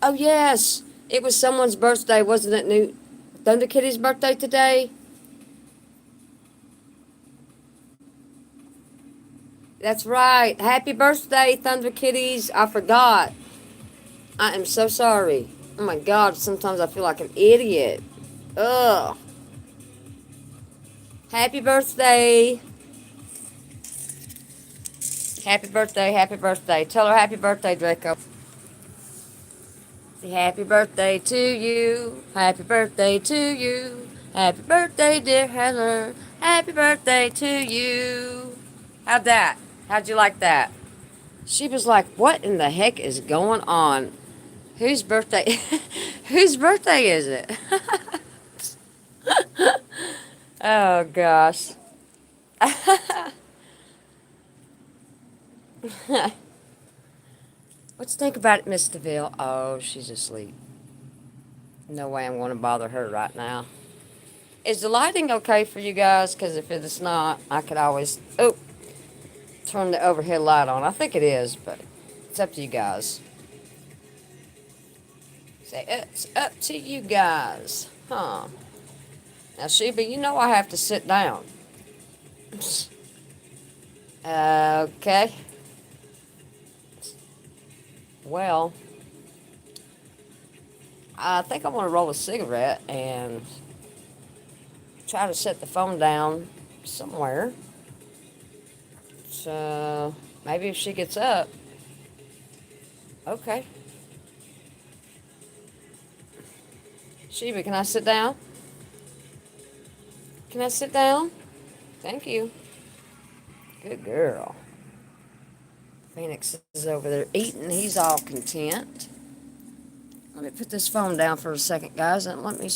Oh yes, it was someone's birthday, wasn't it? New Thunder Kitty's birthday today. That's right. Happy birthday, Thunder Kitties. I forgot. I am so sorry. Oh my God, sometimes I feel like an idiot. Ugh. Happy birthday. Happy birthday, happy birthday. Tell her happy birthday, Draco. Say happy birthday to you. Happy birthday to you. Happy birthday, dear Heather. Happy birthday to you. How'd that? How'd you like that? She was like, what in the heck is going on? Whose birthday? Whose birthday is it? Oh, gosh. Let's think about it, Miss DeVille. Oh, she's asleep. No way I'm going to bother her right now. Is the lighting okay for you guys? Because if it's not, I could always turn the overhead light on. I think it is, but it's up to you guys. Say, it's up to you guys. Huh. Now, Sheba, I have to sit down. Okay. Well, I think I want to roll a cigarette and try to set the phone down somewhere. So maybe if she gets up. Okay. Sheba, can I sit down? Can I sit down? Thank you. Good girl. Phoenix is over there eating. He's all content. Let me put this phone down for a second, guys, and let me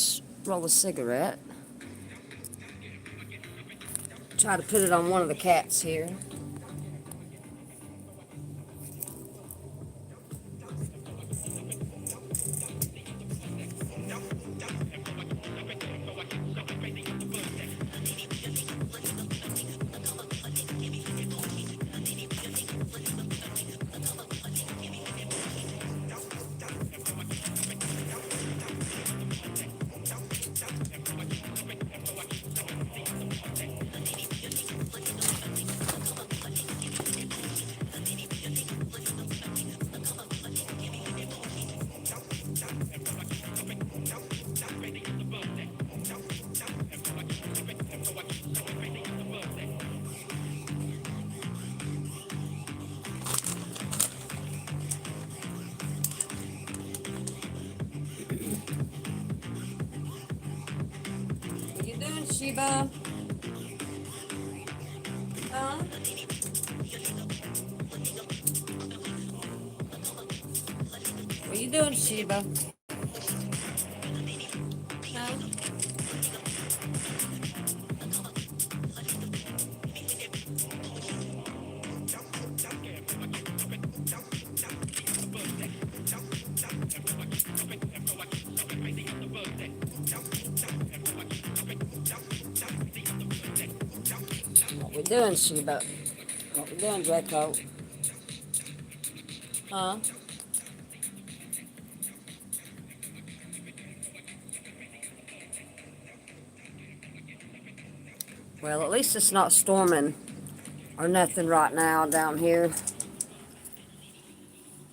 roll a cigarette. Try to put it on one of the cats here. What you doing, Sheba? Huh? What you doing, Sheba? Huh? What we doing, Sheba? What we doing, Draco? Huh? Well, at least it's not storming or nothing right now down here.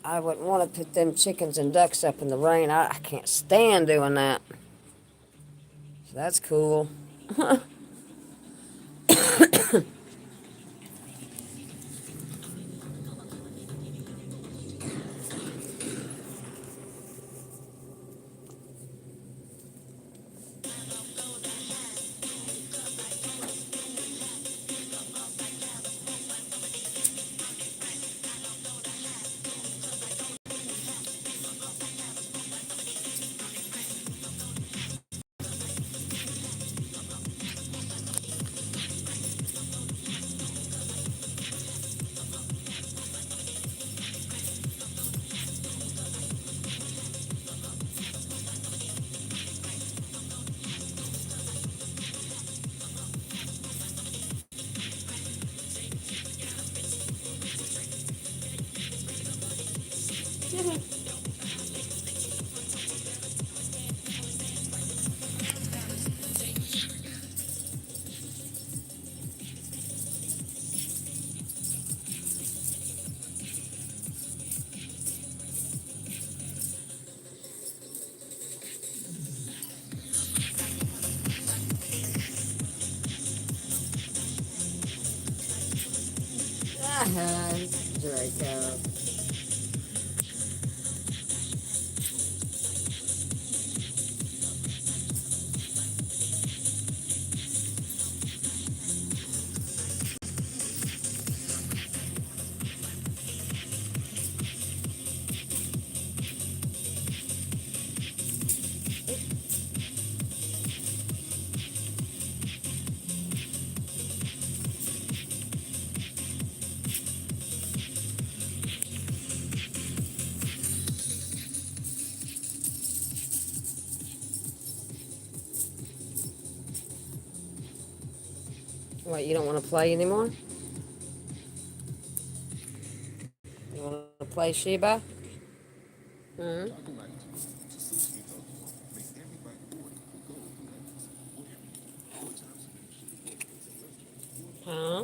I wouldn't want to put them chickens and ducks up in the rain. I can't stand doing that. So that's cool. Draco. What, you don't want to play anymore? You want to play Sheba? Hmm? Huh?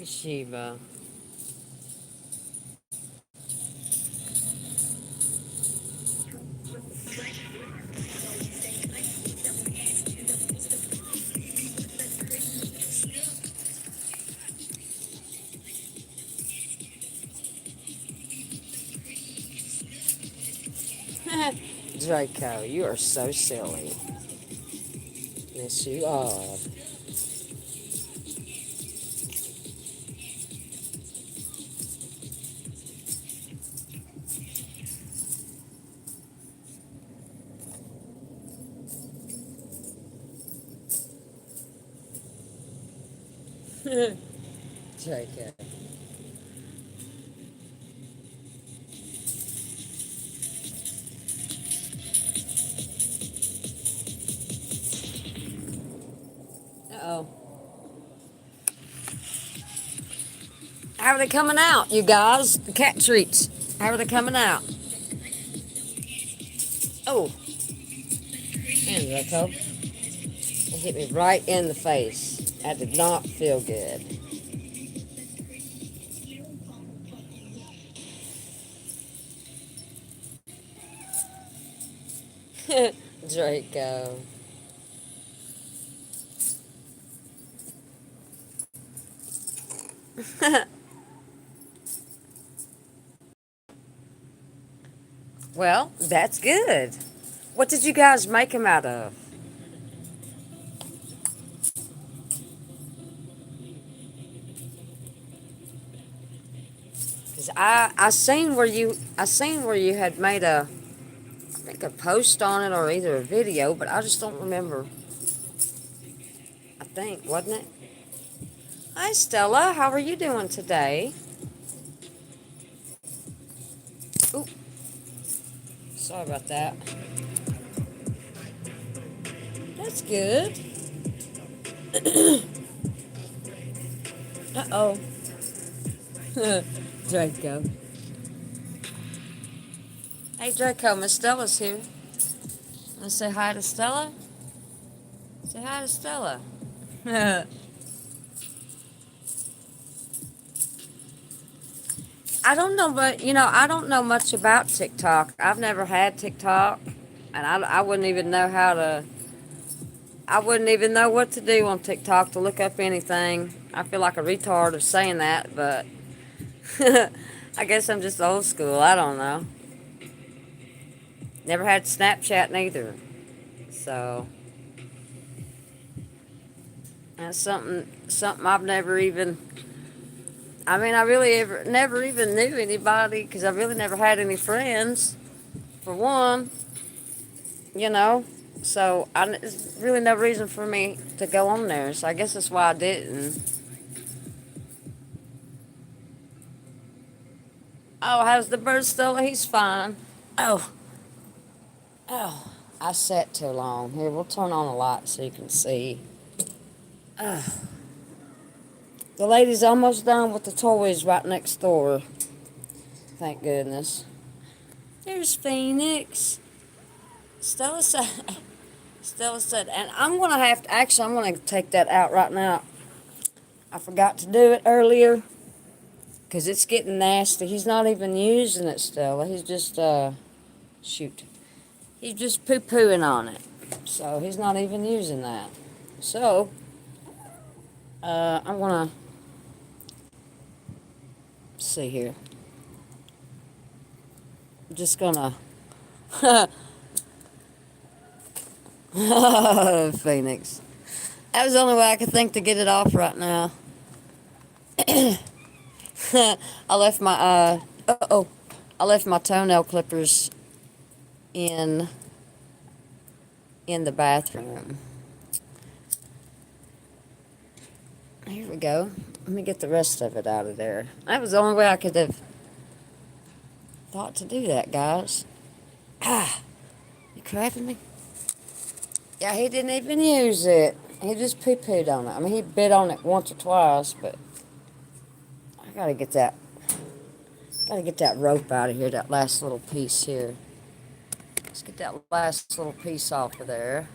Shiva. Draco, you are so silly. Yes, you are. Draco. Uh-oh. How are they coming out, you guys? The cat treats. How are they coming out? Oh, and Draco. It hit me right in the face. That did not feel good. Draco. Well, that's good. What did you guys make him out of? Cause I seen where you had made I think a post on it or either a video, but I just don't remember. I think, wasn't it? Hi Stella, how are you doing today? Ooh, sorry about that. That's good. Uh-oh. Draco. Hey Draco, Miss Stella's here. Let's say hi to Stella. Say hi to Stella. I don't know, but I don't know much about TikTok. I've never had TikTok, and I wouldn't even know how to. I wouldn't even know what to do on TikTok to look up anything. I feel like a retard of saying that, but I guess I'm just old school. I don't know. Never had Snapchat neither, so that's something I've never even. I mean, I really never even knew anybody because I really never had any friends, for one, you know. So there's really no reason for me to go on there. So I guess that's why I didn't. Oh, how's the bird still? He's fine. Oh, oh, I sat too long. Here, we'll turn on a light so you can see. Oh, the lady's almost done with the toys right next door. Thank goodness. There's Phoenix. Stella said, and I'm going to have to, actually, I'm going to take that out right now. I forgot to do it earlier because it's getting nasty. He's not even using it, Stella. He's just, shoot. He's just poo-pooing on it. So he's not even using that. So, I'm going to see here. I'm just going to, Phoenix. That was the only way I could think to get it off right now. I left my I left my toenail clippers in the bathroom. Here we go. Let me get the rest of it out of there. That was the only way I could have thought to do that, guys. Ah, you crapping me? Yeah, he didn't even use it. He just poo-pooed on it. I mean, he bit on it once or twice, but I gotta get that Gotta get that rope out of here, that last little piece here. Let's get that last little piece off of there.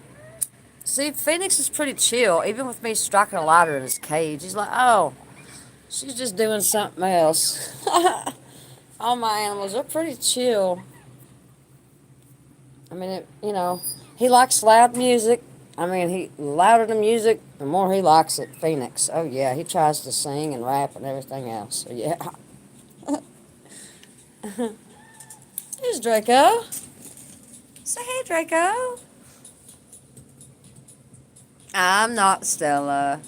See, Phoenix is pretty chill, even with me striking a lighter in his cage. He's like, oh, she's just doing something else. All my animals are pretty chill. I mean, he likes loud music. I mean, louder the music, the more he likes it. Phoenix. Oh, yeah, he tries to sing and rap and everything else. So, yeah. Here's Draco. Say hey, Draco. I'm not Stella.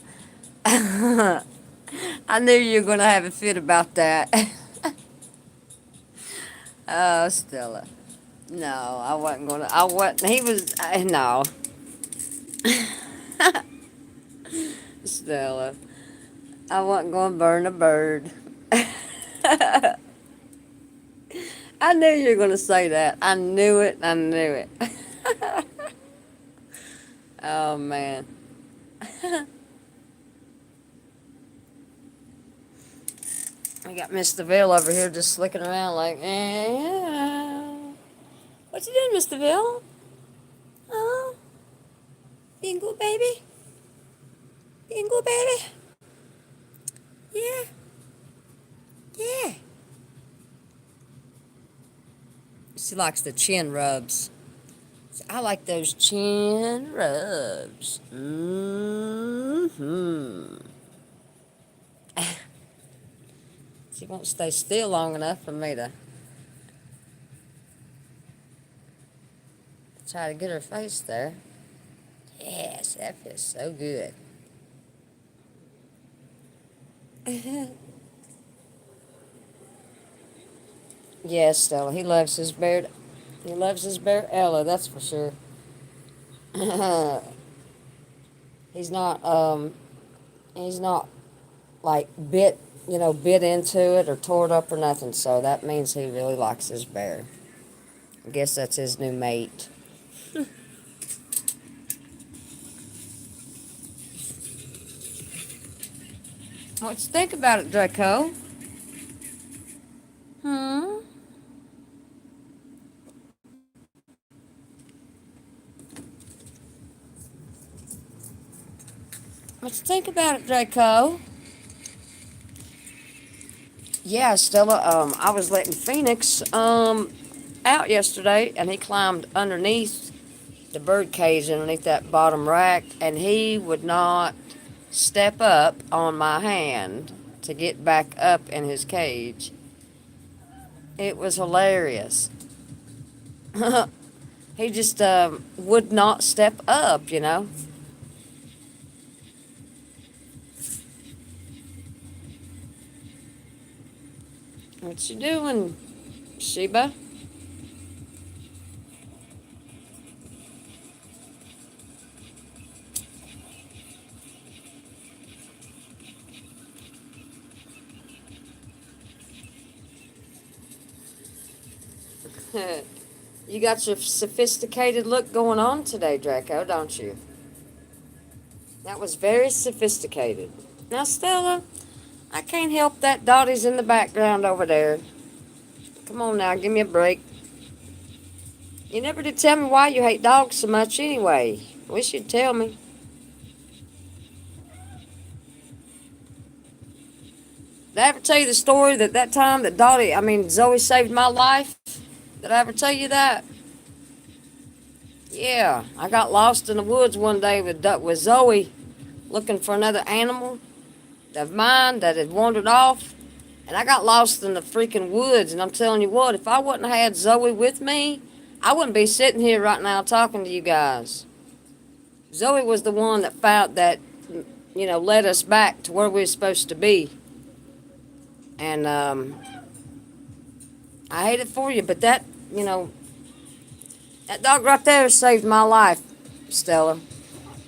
I knew you were going to have a fit about that. Oh, Stella. No, I wasn't going to. I wasn't. He was. No. Stella. I wasn't going to burn a bird. I knew you were going to say that. I knew it. I knew it. Oh, man. I got Mr. Bill over here just slicking around like, what you doing, Mr. Bill? Oh, being good, baby? Being good, baby? Yeah. Yeah. She likes the chin rubs. I like those chin rubs. Mm-hmm. She won't stay still long enough for me to try to get her face there. Yes, that feels so good. Yes, Stella, he loves his bear. He loves his bear Ella, that's for sure. He's not like bit into it or tore it up or nothing. So that means he really likes his bear. I guess that's his new mate. What you think about it, Draco? What you think about it, Draco? Yeah, Stella, I was letting Phoenix out yesterday, and he climbed underneath the bird cage underneath that bottom rack, and he would not step up on my hand to get back up in his cage. It was hilarious. He just would not step up. What you doing, Sheba? You got your sophisticated look going on today, Draco, don't you? That was very sophisticated. Now, Stella, I can't help that Dottie's in the background over there. Come on now, give me a break. You never did tell me why you hate dogs so much anyway. Wish you'd tell me. Did I ever tell you the story that time that Zoe saved my life? Did I ever tell you that? Yeah, I got lost in the woods one day with Zoe looking for another animal of mine that had wandered off. And I got lost in the freaking woods. And I'm telling you what, if I wouldn't have had Zoe with me, I wouldn't be sitting here right now talking to you guys. Zoe was the one that found that, led us back to where we were supposed to be. And I hate it for you, but that dog right there saved my life, Stella.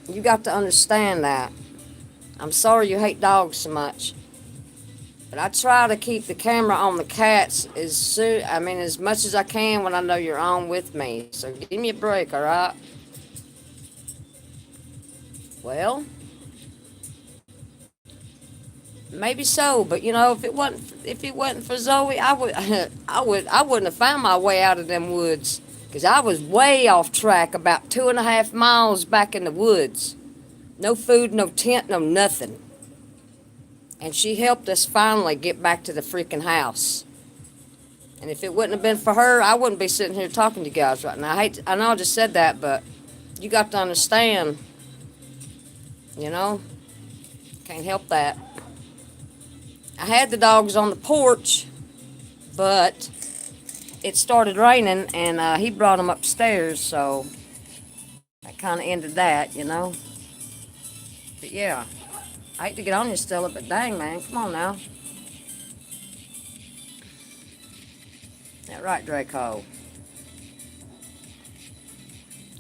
You got to understand that. I'm sorry you hate dogs so much. But I try to keep the camera on the cats as much as I can when I know you're on with me. So give me a break, all right? Well, Maybe so, but if it wasn't for Zoe, I would I wouldn't have found my way out of them woods, 'cause I was way off track, about 2.5 miles back in the woods. No food, no tent, no nothing. And she helped us finally get back to the freaking house. And if it wouldn't have been for her, I wouldn't be sitting here talking to you guys right now. I know I just said that, but you got to understand, you know, can't help that. I had the dogs on the porch, but it started raining, and he brought them upstairs, so that kind of ended that, you know. But yeah, I hate to get on you, Stella, but dang, man, come on now. That right, Draco?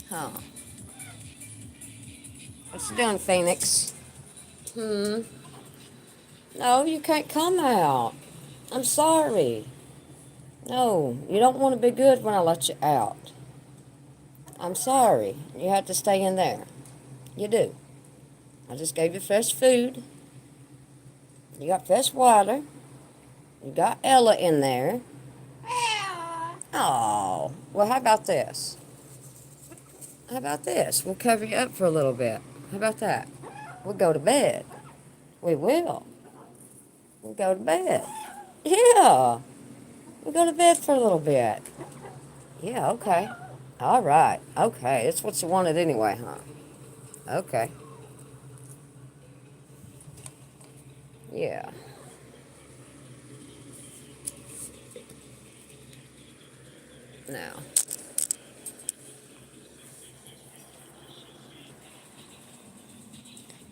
Huh? What you doing, Phoenix? No, you can't come out. I'm sorry. No, you don't want to be good when I let you out. I'm sorry. You have to stay in there. You do. I just gave you fresh food. You got fresh water. You got Ella in there. Oh, well, how about this? How about this? We'll cover you up for a little bit. How about that? We'll go to bed. We will. We'll go to bed. Yeah. We'll go to bed for a little bit. Yeah, okay. All right. Okay. That's what you wanted anyway, huh? Okay. Yeah. Now.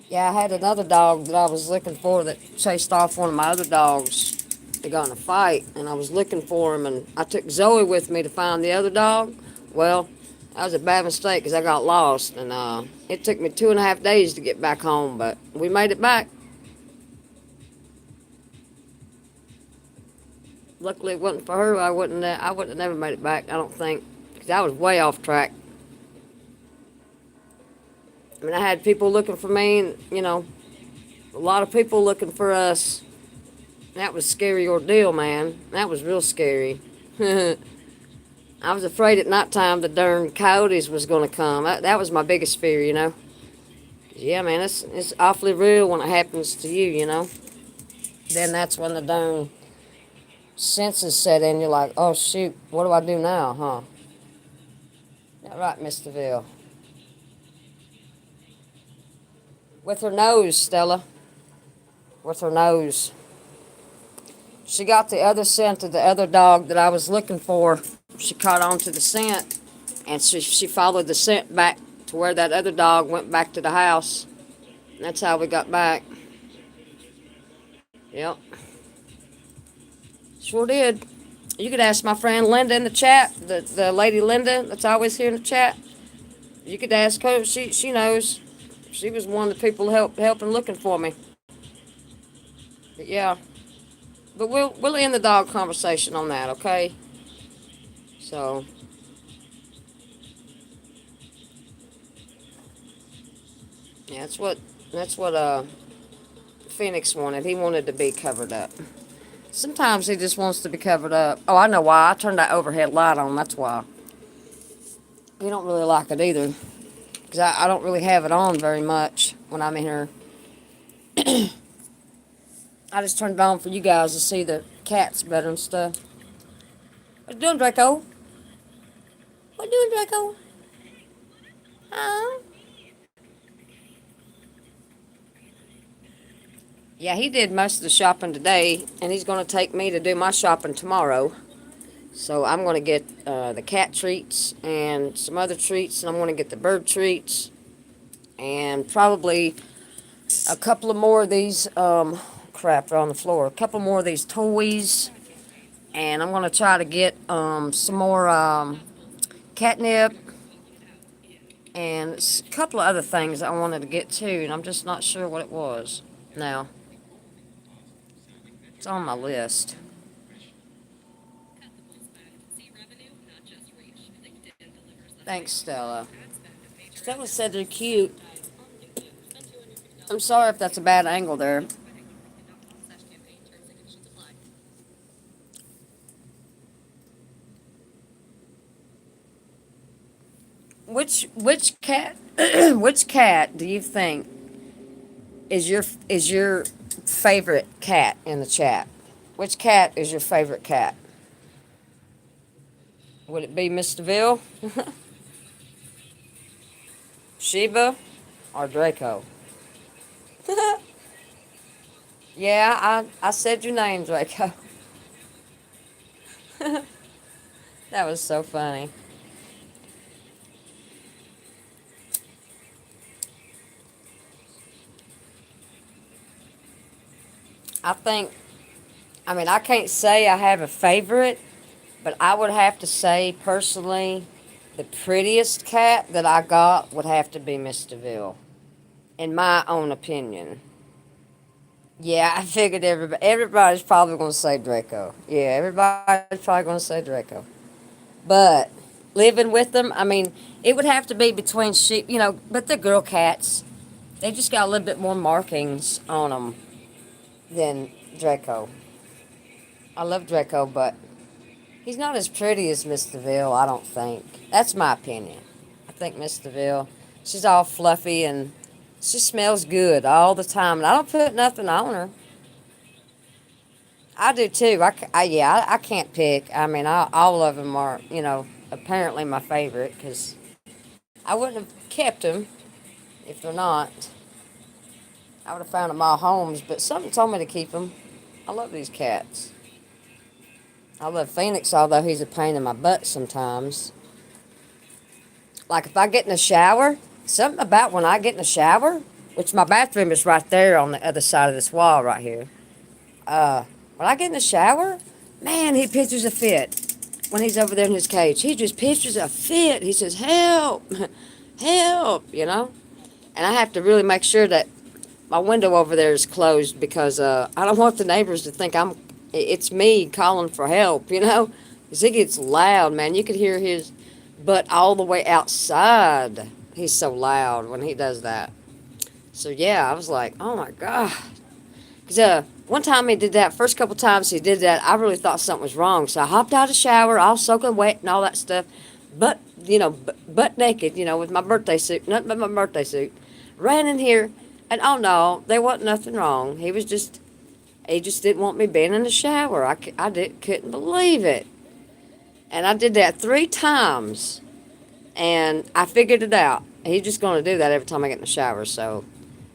Yeah, I had another dog that I was looking for that chased off one of my other dogs. They got in a fight, and I was looking for him, and I took Zoe with me to find the other dog. Well, that was a bad mistake because I got lost, and it took me 2.5 days to get back home, but we made it back. Luckily, it wasn't for her. I wouldn't have never made it back, I don't think, because I was way off track. I mean, I had people looking for me, and, you know, a lot of people looking for us. That was a scary ordeal, man. That was real scary. I was afraid at nighttime the darn coyotes was going to come. That was my biggest fear, you know. Yeah, man, it's awfully real when it happens to you, you know. Then that's when the darn senses set in. You're like, oh, shoot, what do I do now, huh? That right, Mr. Ville? With her nose, Stella. With her nose. She got the other scent of the other dog that I was looking for. She caught on to the scent, and she followed the scent back to where that other dog went back to the house. And that's how we got back. Yep. Sure did. You could ask my friend Linda in the chat, the lady Linda that's always here in the chat. You could ask her. She knows. She was one of the people helping looking for me. But yeah. But we'll end the dog conversation on that, okay? So yeah, that's what Phoenix wanted. He wanted to be covered up. Sometimes he just wants to be covered up. Oh, I know why. I turned that overhead light on. That's why. He don't really like it either. Because I don't really have it on very much when I'm in here. I just turned it on for you guys to see the cats better and stuff. What you doing, Draco? What you doing, Draco? Huh? Yeah, he did most of the shopping today, and he's going to take me to do my shopping tomorrow. So I'm going to get the cat treats and some other treats, and I'm going to get the bird treats, and probably a couple of more of these, crap, they're on the floor, a couple more of these toys, and I'm going to try to get some more catnip, and a couple of other things I wanted to get too, and I'm just not sure what it was now. It's on my list. Thanks, Stella. Stella said they're cute. I'm sorry if that's a bad angle there. which cat which cat do you think is your favorite cat in the chat? Which cat is your favorite cat? Would it be Mr. Bill, Sheba, or Draco? Yeah, I said your name, Draco. That was so funny. I think, I mean, I can't say I have a favorite, but I would have to say personally, the prettiest cat that I got would have to be Mr. Bill, in my own opinion. Yeah, I figured everybody's probably going to say Draco. Yeah, everybody's probably going to say Draco. But living with them, I mean, it would have to be between sheep, but they're girl cats. They just got a little bit more markings on them than Draco. I love Draco, but he's not as pretty as Miss DeVille, I don't think. That's my opinion. I think Miss DeVille, she's all fluffy and she smells good all the time. And I don't put nothing on her. I do too. I can't pick. I mean, all of them are, apparently my favorite because I wouldn't have kept them if they're not. I would have found them all homes, but something told me to keep them. I love these cats. I love Phoenix, although he's a pain in my butt sometimes. Like if I get in the shower, something about when I get in the shower, which my bathroom is right there on the other side of this wall right here. When I get in the shower, man, he pitches a fit when he's over there in his cage. He just pitches a fit. He says, help, help, And I have to really make sure that my window over there is closed because I don't want the neighbors to think it's me calling for help, Because it gets loud, man. You could hear his butt all the way outside. He's so loud when he does that. So, yeah, I was like, oh, my God. Because one time he did that, first couple times he did that, I really thought something was wrong. So I hopped out of the shower, all soaking wet and all that stuff. But, butt naked, with my birthday suit, nothing but my birthday suit. Ran in here, and oh, no, there wasn't nothing wrong. He just didn't want me being in the shower. Couldn't believe it. And I did that 3 times, and I figured it out. He's just going to do that every time I get in the shower, so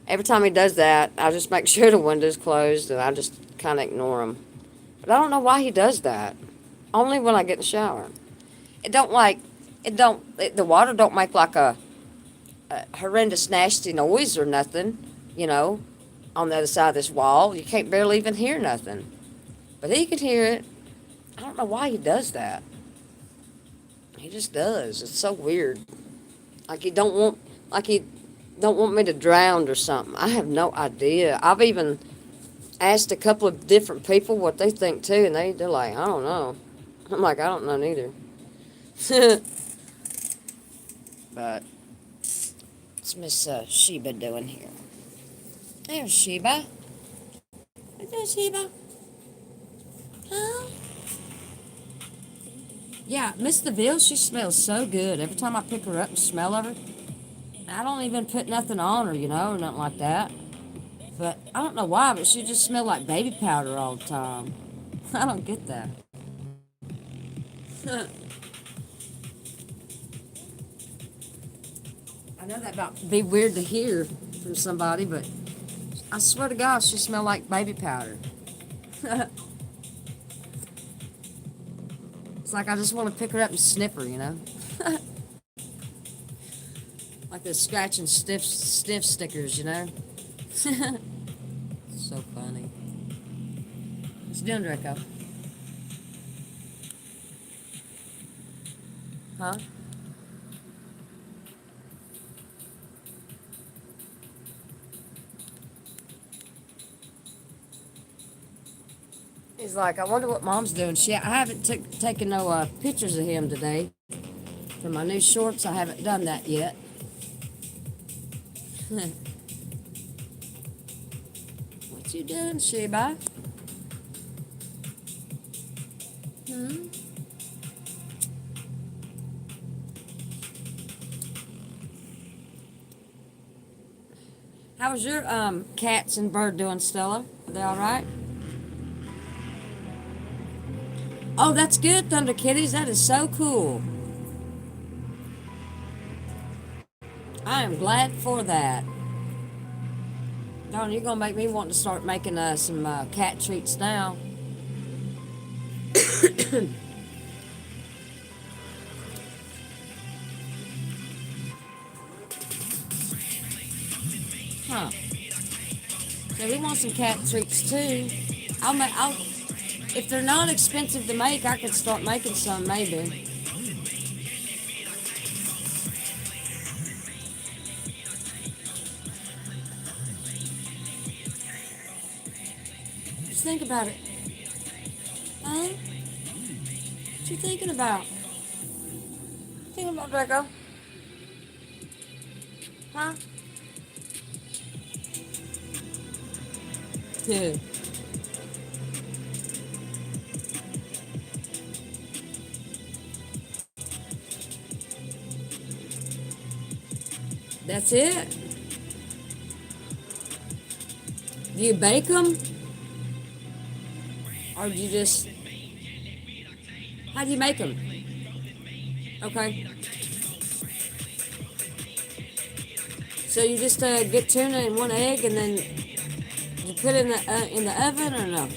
every time he does that, I just make sure the window's closed, and I just kind of ignore him. But I don't know why he does that. Only when I get in the shower. The water don't make like a horrendous nasty noise or nothing, on the other side of this wall. You can't barely even hear nothing. But he can hear it. I don't know why he does that. He just does. It's so weird. Like he don't want me to drown or something. I have no idea. I've even asked a couple of different people what they think too, and they're like, I don't know. I'm like, I don't know neither. But what's Miss Sheba doing here? There's Sheba. There's Sheba. Huh? Yeah, Miss DeVille, she smells so good. Every time I pick her up and smell of her, I don't even put nothing on her, or nothing like that. But I don't know why, but she just smells like baby powder all the time. I don't get that. I know that about be weird to hear from somebody, but I swear to God, she smells like baby powder. It's like I just want to pick her up and snip her, Like the scratch and sniff stickers, So funny. What you doing, Draco? Huh? He's like, I wonder what Mom's doing. I haven't taken no pictures of him today. For my new shorts, I haven't done that yet. What you doing, Sheba? How's your cats and bird doing, Stella? Are they all right? Oh, that's good, Thunder Kitties. That is so cool. I am glad for that. Darn, you're gonna make me want to start making some cat treats now. Huh? So we want some cat treats too. I'll if they're not expensive to make, I could start making some maybe. Just think about it. Huh? What you thinking about? Thinking about Draco? Huh? Yeah. That's it. Do you bake them? Or do you just... How do you make them? Okay. So you just get tuna and one egg and then you put it in the oven or no?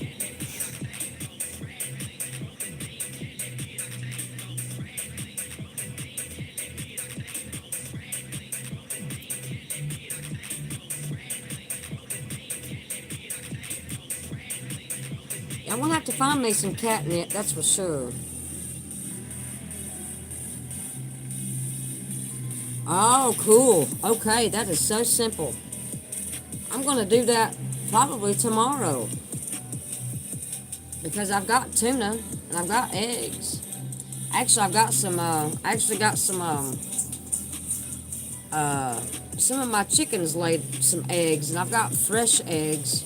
I'm gonna have to find me some catnip, that's for sure. Oh, cool. Okay, that is so simple. I'm gonna do that probably tomorrow because I've got tuna and I've got eggs. Actually, I've got some. I actually got some of my chickens laid some eggs, and I've got fresh eggs.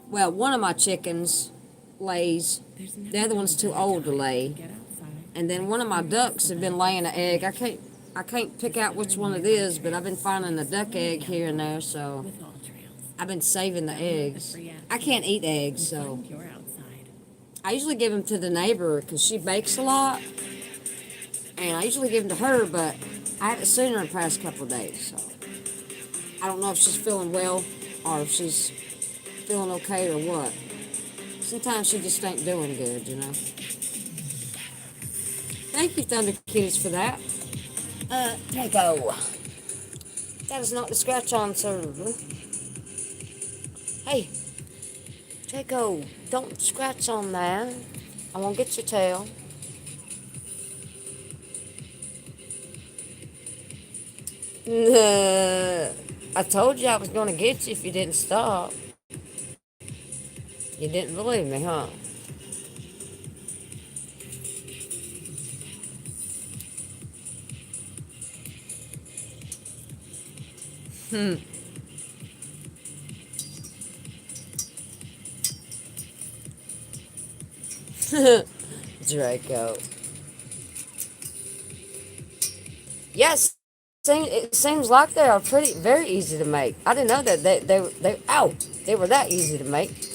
Well, one of my chickens lays. The other one's too old to lay. And then one of my ducks have been laying an egg. I can't pick out which one it is, but I've been finding a duck egg here and there, so I've been saving the eggs. I can't eat eggs, so I usually give them to the neighbor because she bakes a lot, and I usually give them to her, but I haven't seen her in the past couple of days, so I don't know if she's feeling well or if she's feeling okay or what. Sometimes she just ain't doing good, you know. Thank you, Thunder Kitties, for that. Draco. That is not the scratch on server. Hey, Draco, don't scratch on that. I won't get your tail. I told you I was going to get you if you didn't stop. You didn't believe me, huh? Draco. Yes, it seems like they are very easy to make. I didn't know that they were that easy to make.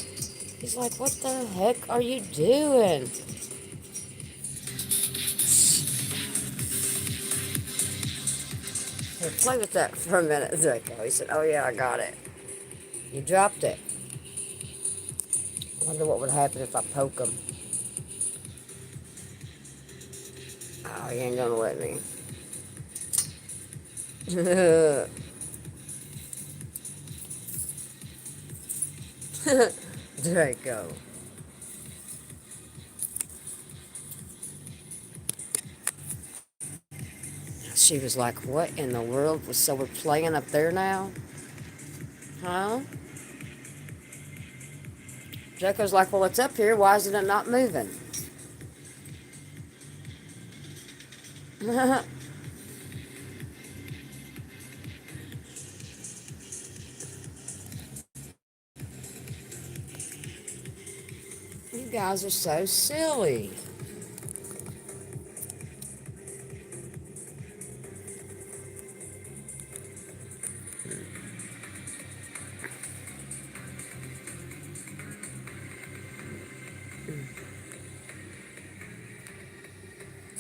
He's like, what the heck are you doing? Here, play with that for a minute, Draco. He said, oh yeah, I got it. You dropped it. Wonder what would happen if I poke him. Oh, he ain't gonna let me. Draco. She was like, what in the world? So we're playing up there now? Huh? Draco's like, well, it's up here. Why isn't it not moving? You guys are so silly.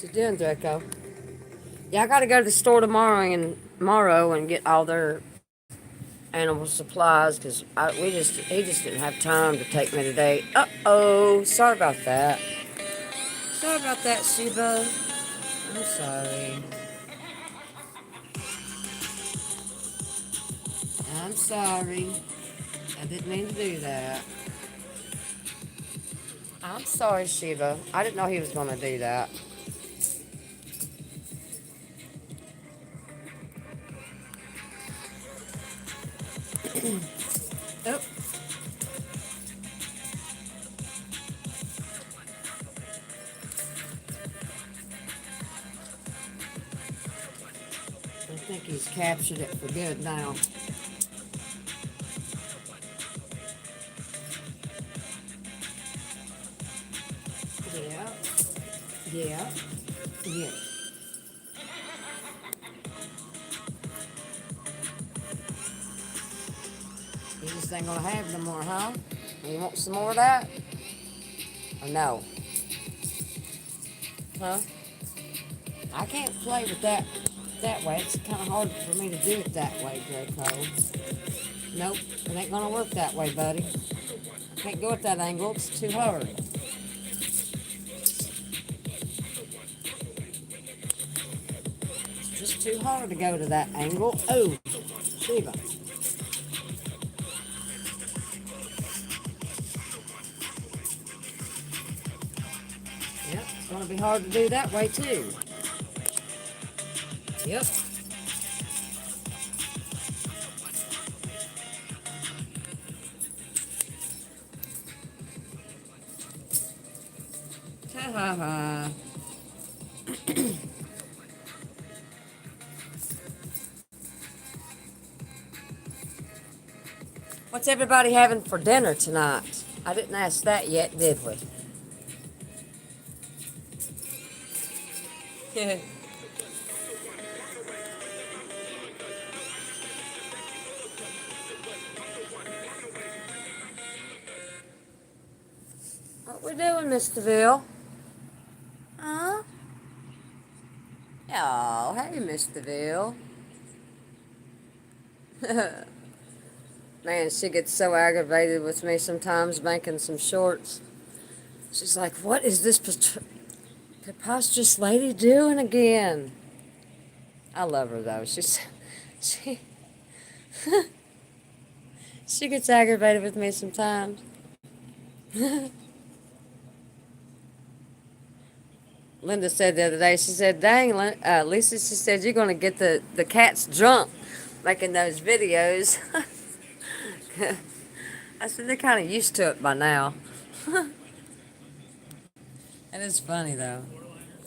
What you doing, Draco? Yeah, I gotta go to the store tomorrow and get all their animal supplies because he just didn't have time to take me today. Uh-oh, sorry about that. Sorry about that, Sheba. I'm sorry. I'm sorry. I didn't mean to do that. I'm sorry, Sheba. I didn't know he was gonna do that. Oh. I think he's captured it for good now. Yeah. Yeah. Yeah. You just ain't gonna have no more, huh? You want some more of that? Or no? Huh? I can't play with that way. It's kind of hard for me to do it that way, Draco. Nope, it ain't gonna work that way, buddy. I can't go at that angle. It's too hard. It's just too hard to go to that angle. Oh, Shiva. Yep, it's gonna be hard to do that way too. Yep. Ha ha ha. What's everybody having for dinner tonight? I didn't ask that yet, did we? What we doing, Mr. Bill? Huh? Oh, hey, Mr. Bill. Man, she gets so aggravated with me sometimes making some shorts. She's like, what is this preposterous lady doing again? I love her, though. She she gets aggravated with me sometimes. Linda said the other day, she said, dang, Lisa, she said, you're going to get the cats drunk making those videos. I said, they're kind of used to it by now. It is funny, though.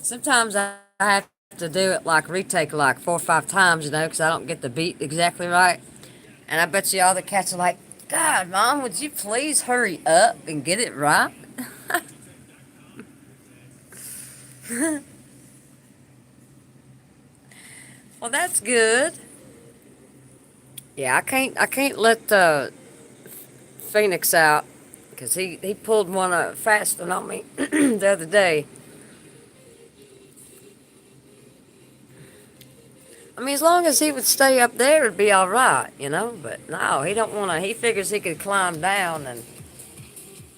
Sometimes I have to do it retake like 4 or 5 times, because I don't get the beat exactly right. And I bet you all the cats are like, God, Mom, would you please hurry up and get it right? Well, that's good. Yeah, I can't let Phoenix out because he pulled one faster on me the other day. I mean, as long as he would stay up there, it'd be all right, But no, he don't want to. He figures he could climb down and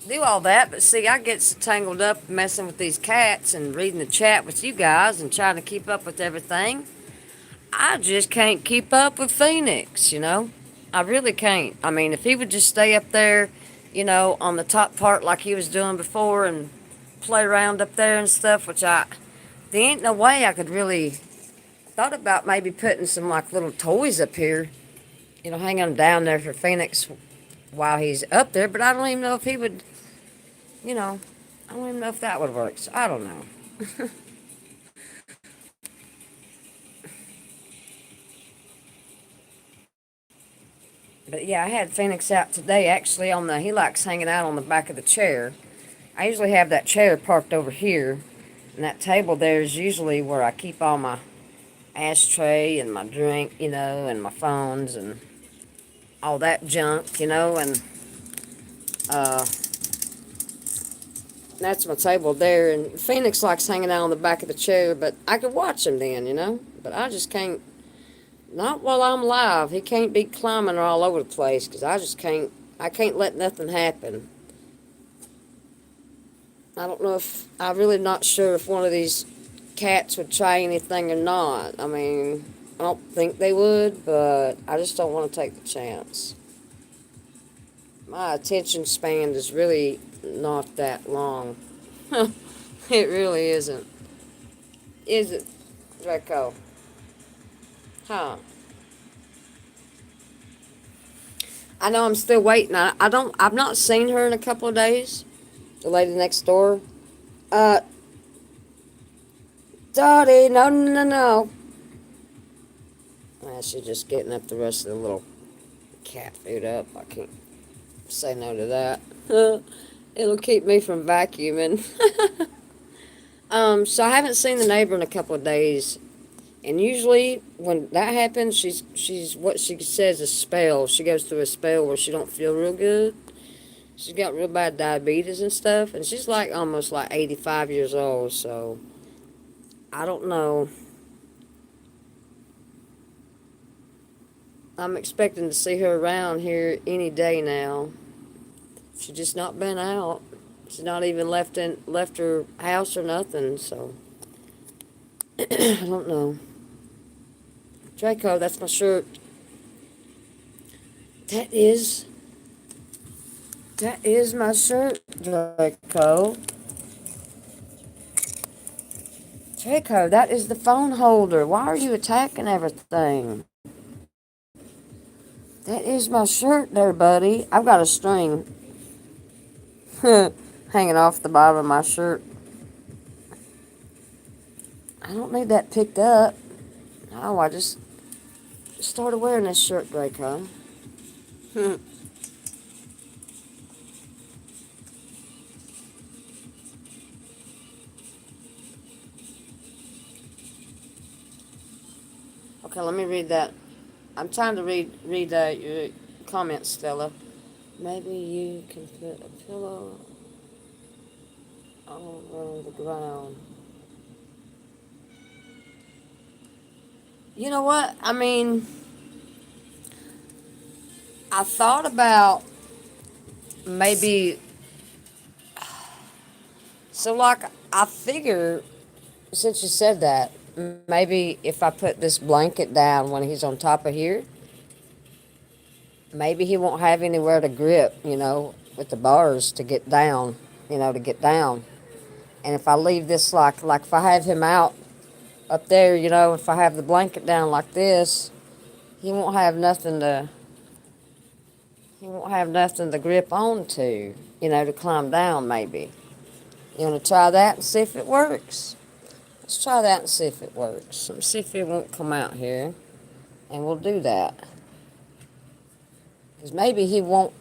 do all that. But see, I get so tangled up messing with these cats and reading the chat with you guys and trying to keep up with everything. I just can't keep up with Phoenix, I really can't. I mean, if he would just stay up there, on the top part like he was doing before and play around up there and stuff, there ain't no way I could really. Thought about maybe putting some little toys up here, hanging them down there for Phoenix while he's up there, but I don't even know if he would, I don't even know if that would work, so I don't know. But yeah, I had Phoenix out today actually he likes hanging out on the back of the chair. I usually have that chair parked over here, and that table there is usually where I keep all my ashtray and my drink, and my phones and all that junk, and That's my table there, and Phoenix likes hanging out on the back of the chair, but I could watch him then, you know? But I just can't, not while I'm live. He can't be climbing all over the place, because I can't let nothing happen. I don't know if, I'm really not sure if one of these cats would try anything or not. I mean, I don't think they would, but I just don't want to take the chance. My attention span is really not that long. It really isn't. Is it, Draco? Huh? I know I'm still waiting. I've not seen her in a couple of days. The lady next door. Dottie, no, no, no, no. Well, she's just getting up the rest of the little cat food up. I can't say no to that. It'll keep me from vacuuming. So I haven't seen the neighbor in a couple of days. And usually when that happens, she's what she says a spell. She goes through a spell where she don't feel real good. She's got real bad diabetes and stuff, and she's like almost like 85 years old, so I don't know. I'm expecting to see her around here any day now. She's just not been out. She's not even left her house or nothing, so I don't know. Draco, that's my shirt. That is my shirt, Draco. Draco, that is the phone holder. Why are you attacking everything? That is my shirt there, buddy. I've got a string hanging off the bottom of my shirt. I don't need that picked up. No, I just started wearing this shirt, Draco. Okay, let me read that. I'm trying to read your comments, Stella. Maybe you can put a pillow over the ground. You know what? I mean, I thought about maybe. So, like, I figure, since you said that, maybe if I put this blanket down when he's on top of here, maybe he won't have anywhere to grip, you know, with the bars to get down, to get down. And if I leave this like if I have him out up there, if I have the blanket down like this, he won't have nothing to grip onto, to climb down maybe. You want to try that and see if it works? Let's try that and see if it works. Let me see if it won't come out here. And we'll do that. Because maybe he won't.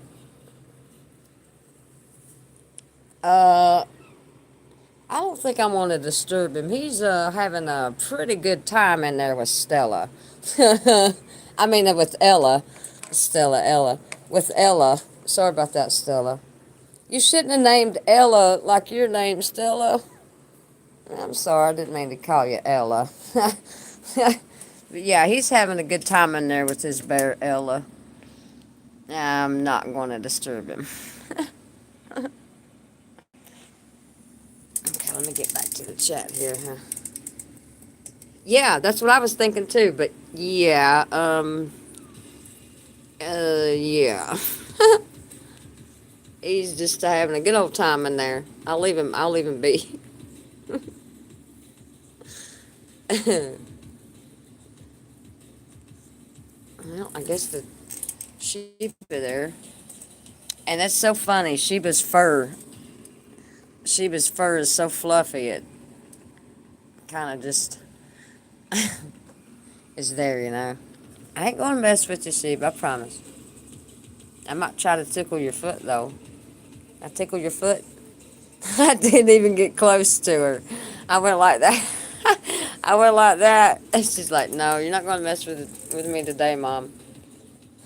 I don't think I want to disturb him. He's having a pretty good time in there with Stella. I mean, with Ella. Ella. With Ella. Sorry about that, Stella. You shouldn't have named Ella like your name, Stella. I'm sorry, I didn't mean to call you Ella. But yeah, he's having a good time in there with his bear, Ella. I'm not going to disturb him. Okay, let me get back to the chat here, huh? Yeah, that's what I was thinking too, but yeah, yeah. He's just having a good old time in there. I'll leave him be. Well, I guess the sheep are there. And that's so funny. Sheba's fur is so fluffy, it kind of just is there, I ain't going to mess with you, sheep, I promise. I might try to tickle your foot, though. I tickle your foot? I didn't even get close to her. I went like that. I went like that. And she's like, no, you're not going to mess with me today, Mom.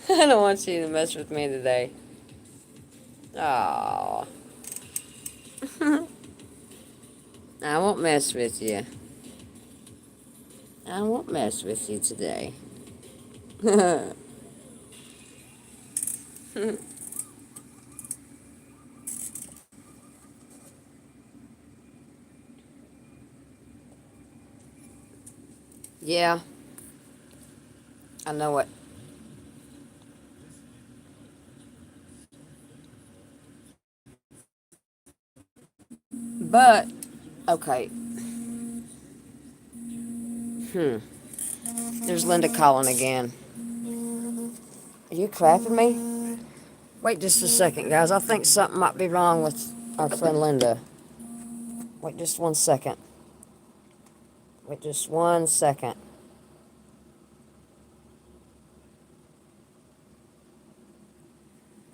I don't want you to mess with me today. Aww. I won't mess with you. I won't mess with you today. Yeah, I know it. But, okay. Hmm. There's Linda calling again. Are you clapping me? Wait just a second, guys. I think something might be wrong with our friend Linda. Wait just 1 second. Wait just 1 second.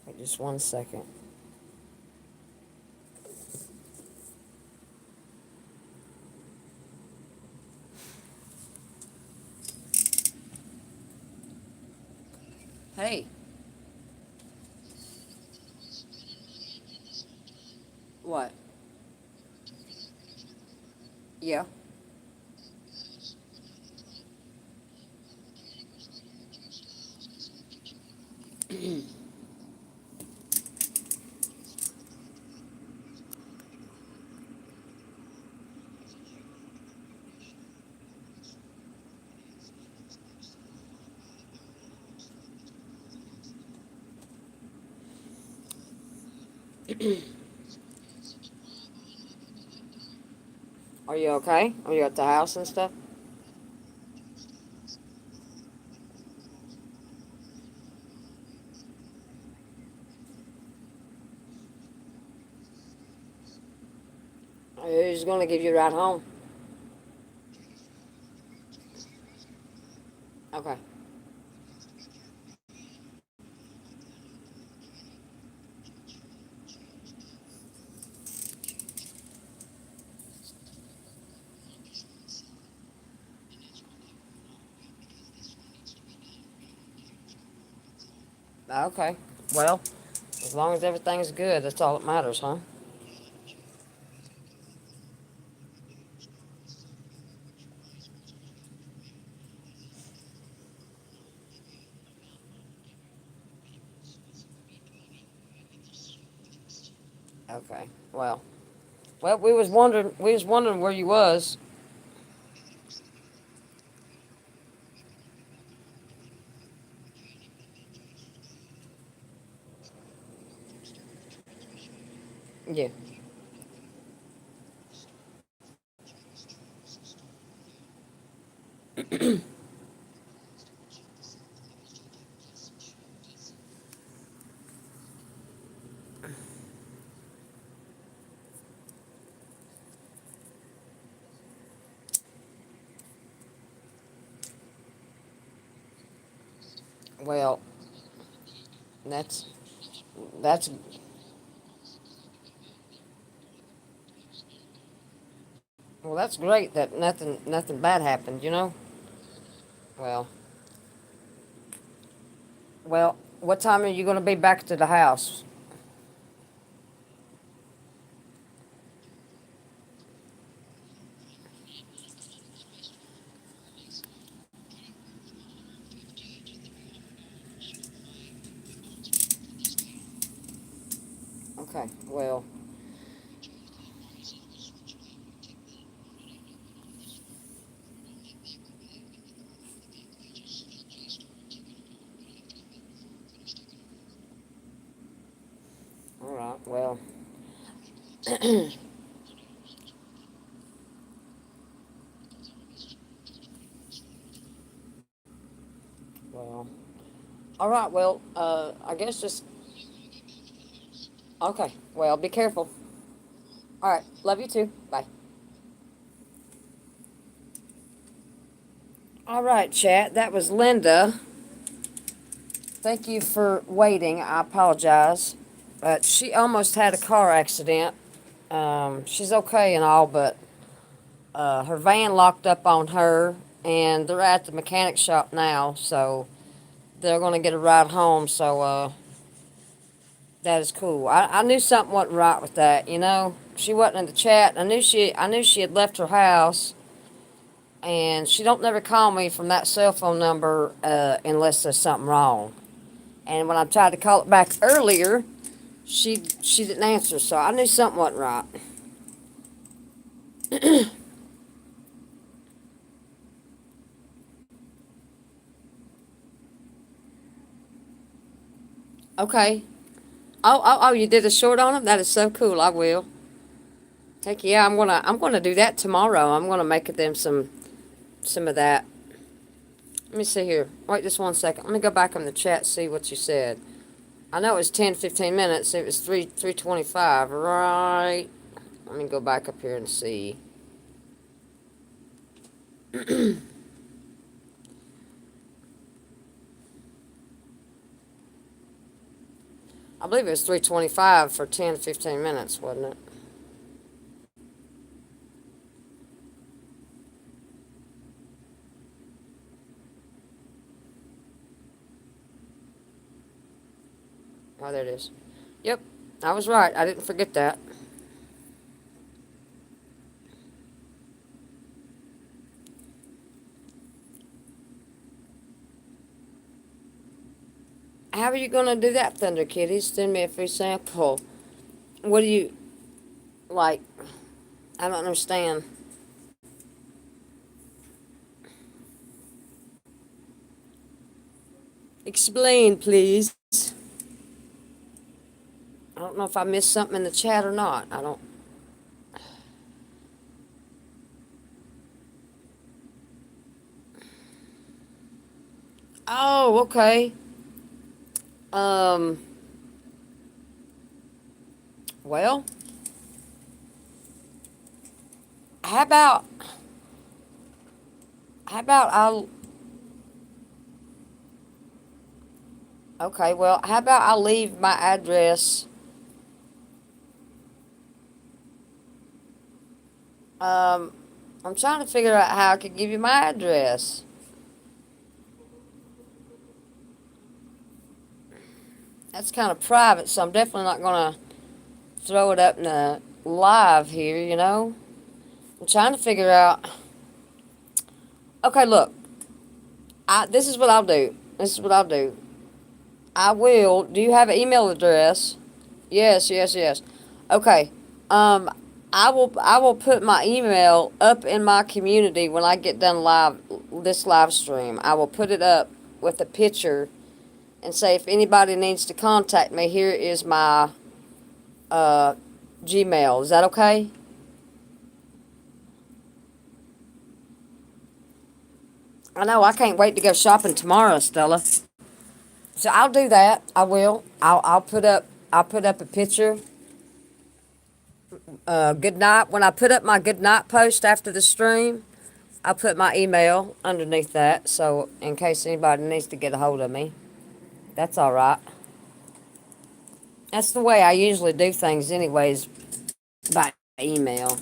Wait just 1 second. Hey, what? Yeah. Are you okay? Are you at the house and stuff? Who's going to give you a ride home? Okay. Okay. Well, as long as everything's good, that's all that matters, huh? Okay. Well, we was wondering where you was. Yeah. Well, that's that's well, that's great that nothing bad happened, you know? Well, well, what time are you going to be back to the house? Okay. All right. Well. All right. Well, I guess just okay. Well, be careful. All right. Love you too. Bye. All right, chat. That was Linda. Thank you for waiting. I apologize. But she almost had a car accident. She's okay and all, but her van locked up on her, and they're at the mechanic shop now, so they're going to get a ride home. So that is cool. I knew something wasn't right with that, you know? she wasn't in the chat. I knew she had left her house, and she don't never call me from that cell phone number unless there's something wrong. And when I tried to call it back earlier, she didn't answer, so I knew something wasn't right. Okay. Oh, you did a short on them? That is so cool. I will. Heck yeah, I'm gonna do that tomorrow. I'm gonna make them some of that. Let me see here. Wait just 1 second. Let me go back on the chat, see what you said. I know it was 10-15 minutes. It was 3:25, right? Let me go back up here and see. I believe it was 3:25 for 10-15 minutes, wasn't it? Oh, there it is. Yep, I was right. I didn't forget that. How are you going to do that, Thunder Kitties? Send me a free sample. What do you, like, I don't understand. Explain, please. I don't know if I missed something in the chat or not. I don't. Oh, okay. Well, how about, I'll, okay, well, how about I'll leave my address, I'm trying to figure out how I could give you my address. That's kind of private, so I'm definitely not going to throw it up in the live here, you know? I'm trying to figure out. Okay, look. This is what I'll do. I will. Do you have an email address? Yes. Okay. I will put my email up in my community when I get done this live stream. I will put it up with a picture and say if anybody needs to contact me, here is my Gmail. Is that okay? I know, I can't wait to go shopping tomorrow, Stella. So I'll do that. I will. I'll put up a picture. Good night. When I put up my good night post after the stream, I'll put my email underneath that. So in case anybody needs to get a hold of me, that's all right. That's the way I usually do things, anyways, by email.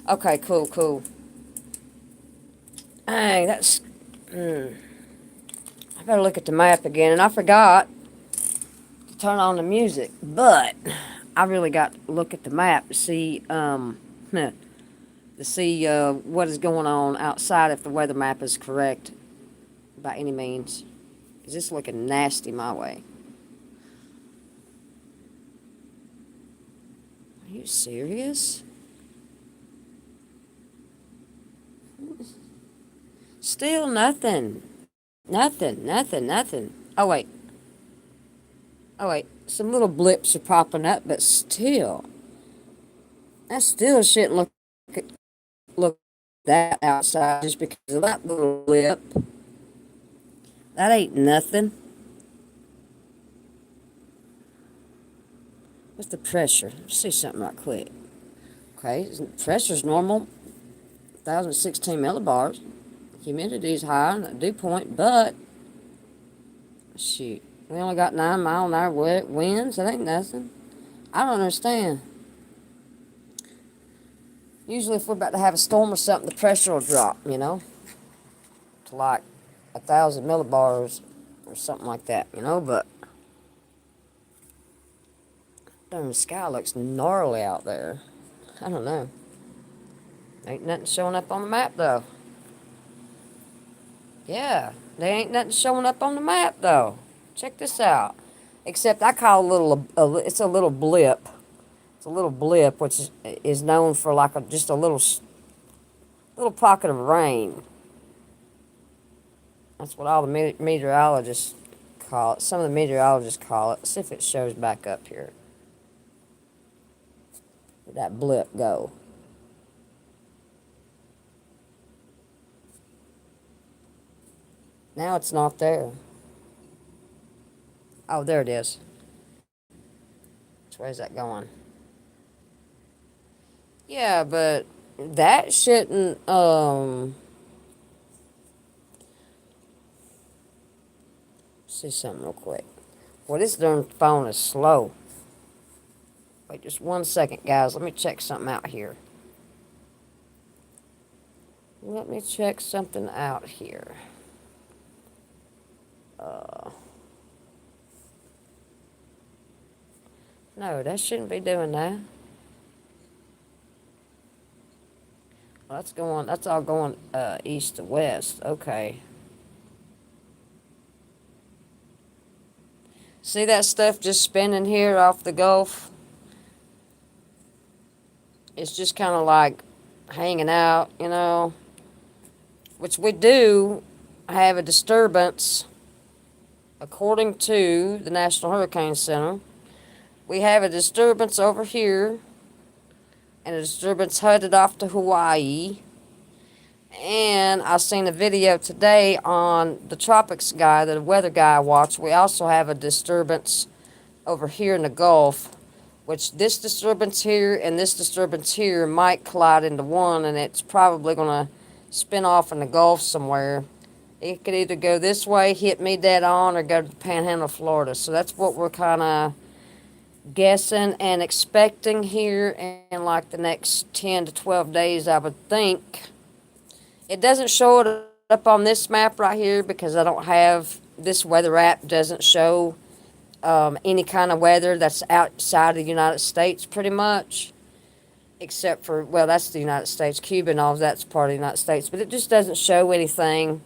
Okay, cool. Dang, that's. I better look at the map again, and I forgot to turn on the music, but I really got to look at the map to see what is going on outside if the weather map is correct by any means. Is this looking nasty my way? Are you serious? Still nothing. Nothing. Oh, wait. Some little blips are popping up, but still. I still shouldn't look that outside just because of that little blip. That ain't nothing. What's the pressure? Let's see something right quick. Okay, pressure's normal. 1,016 millibars. Humidity is high and the dew point, but shoot, we only got 9 mile an hour winds. That ain't nothing. I don't understand. Usually if we're about to have a storm or something, the pressure will drop, you know, to like 1,000 millibars or something like that, you know, but Darn, the sky looks gnarly out there. I don't know. Ain't nothing showing up on the map, though. Yeah, there ain't nothing showing up on the map, though. Check this out. Except I call it's a little blip. It's a little blip, which is known for like just a little pocket of rain. That's what all the meteorologists call it. Some of the meteorologists call it. See if it shows back up here. Where'd that blip go? Now it's not there. Oh, there it is. Which way is that going? Yeah, but that shouldn't, see something real quick. Well, this darn phone is slow. Wait just 1 second, guys. Let me check something out here. Let me check something out here. No, that shouldn't be doing that. Well, that's all going east to west. Okay. See that stuff just spinning here off the Gulf? It's just kind of like hanging out, you know. Which we do have a disturbance, according to the National Hurricane Center. We have a disturbance over here, and a disturbance headed off to Hawaii. And I seen a video today on the tropics guy, the weather guy I watched. We also have a disturbance over here in the Gulf, which this disturbance here and this disturbance here might collide into one, and it's probably going to spin off in the Gulf somewhere. It could either go this way, hit me dead on, or go to the Panhandle of Florida. So that's what we're kind of guessing and expecting here in like the next 10 to 12 days, I would think. It doesn't show it up on this map right here because I don't have, this weather app doesn't show any kind of weather that's outside of the United States pretty much. Except for, well, that's the United States. Cuba and all of that's part of the United States. But it just doesn't show anything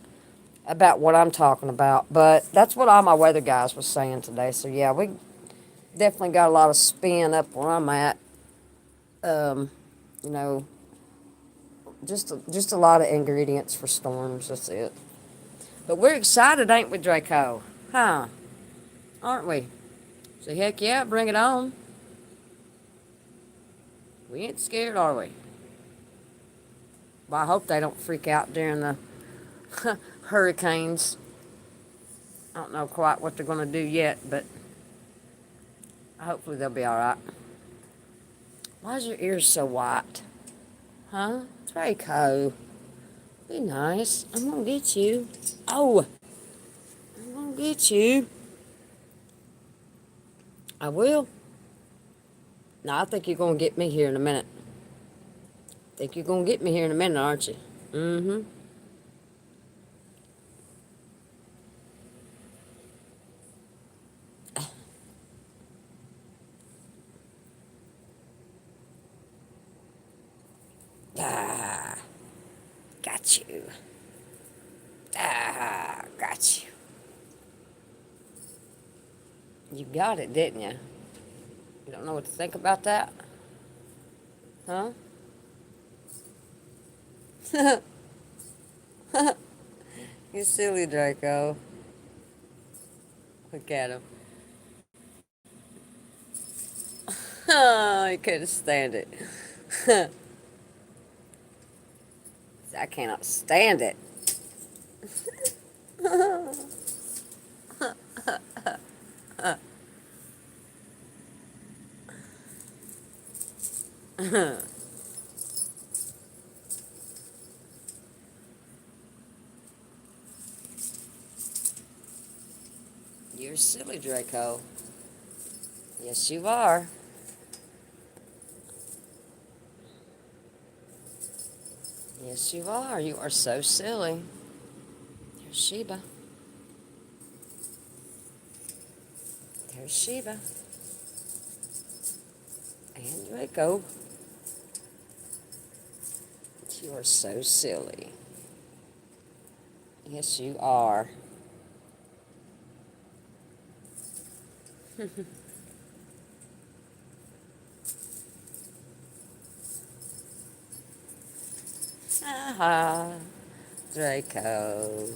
about what I'm talking about. But that's what all my weather guys was saying today. So, yeah, we definitely got a lot of spin up where I'm at. You know, just a lot of ingredients for storms. That's it. But we're excited, ain't we, Draco? Huh? Aren't we? So, heck yeah, bring it on. We ain't scared, are we? Well, I hope they don't freak out during the hurricanes. I don't know quite what they're going to do yet, but hopefully they'll be all right. Why is your ears so white? Huh? Draco. Be nice. I'm going to get you. Oh! I'm going to get you. I will. No, I think you're going to get me here in a minute. Think you're going to get me here in a minute, aren't you? Mm-hmm. Ah, got you. Ah, got you. You got it, didn't you? You don't know what to think about that? Huh? You silly Draco. Look at him. Oh, he couldn't stand it. I cannot stand it. You're silly, Draco. Yes, you are. Yes, you are. You are so silly. There's Sheba. There's Sheba. And Draco, you are so silly. Yes, you are. Aha, Draco.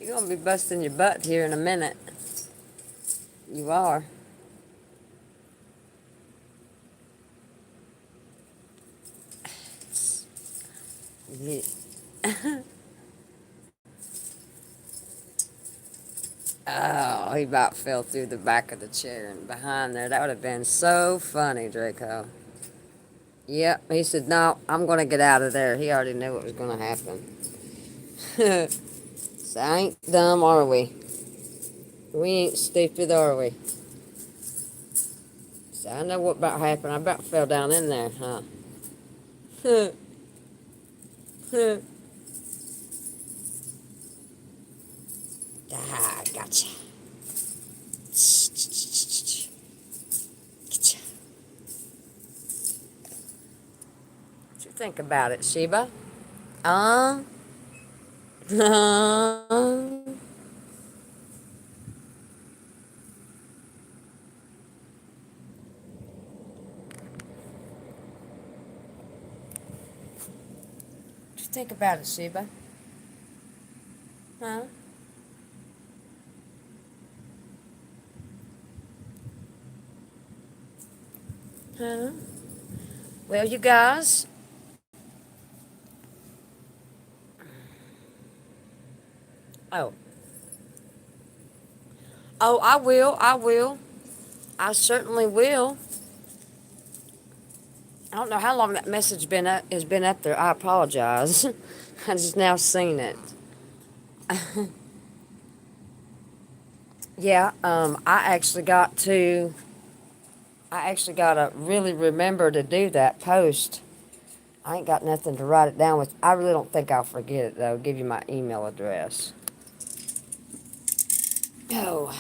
You're gonna be busting your butt here in a minute. You are. Yeah. Oh, he about fell through the back of the chair and behind there. That would have been so funny, Draco. Yep, he said, no, I'm going to get out of there. He already knew what was going to happen. So I ain't dumb, are we? We ain't stupid, are we? So I know what about happened. I about fell down in there, huh? Ah, gotcha. Gotcha. What you think about it, Sheba? Uh? What you think about it, Sheba? Huh? Huh? Well, you guys. Oh. Oh, I will. I will. I certainly will. I don't know how long that message has been up there. I apologize. I just now seen it. Yeah, I actually got to really remember to do that post. I ain't got nothing to write it down with. I really don't think I'll forget it, though. Give you my email address. Oh.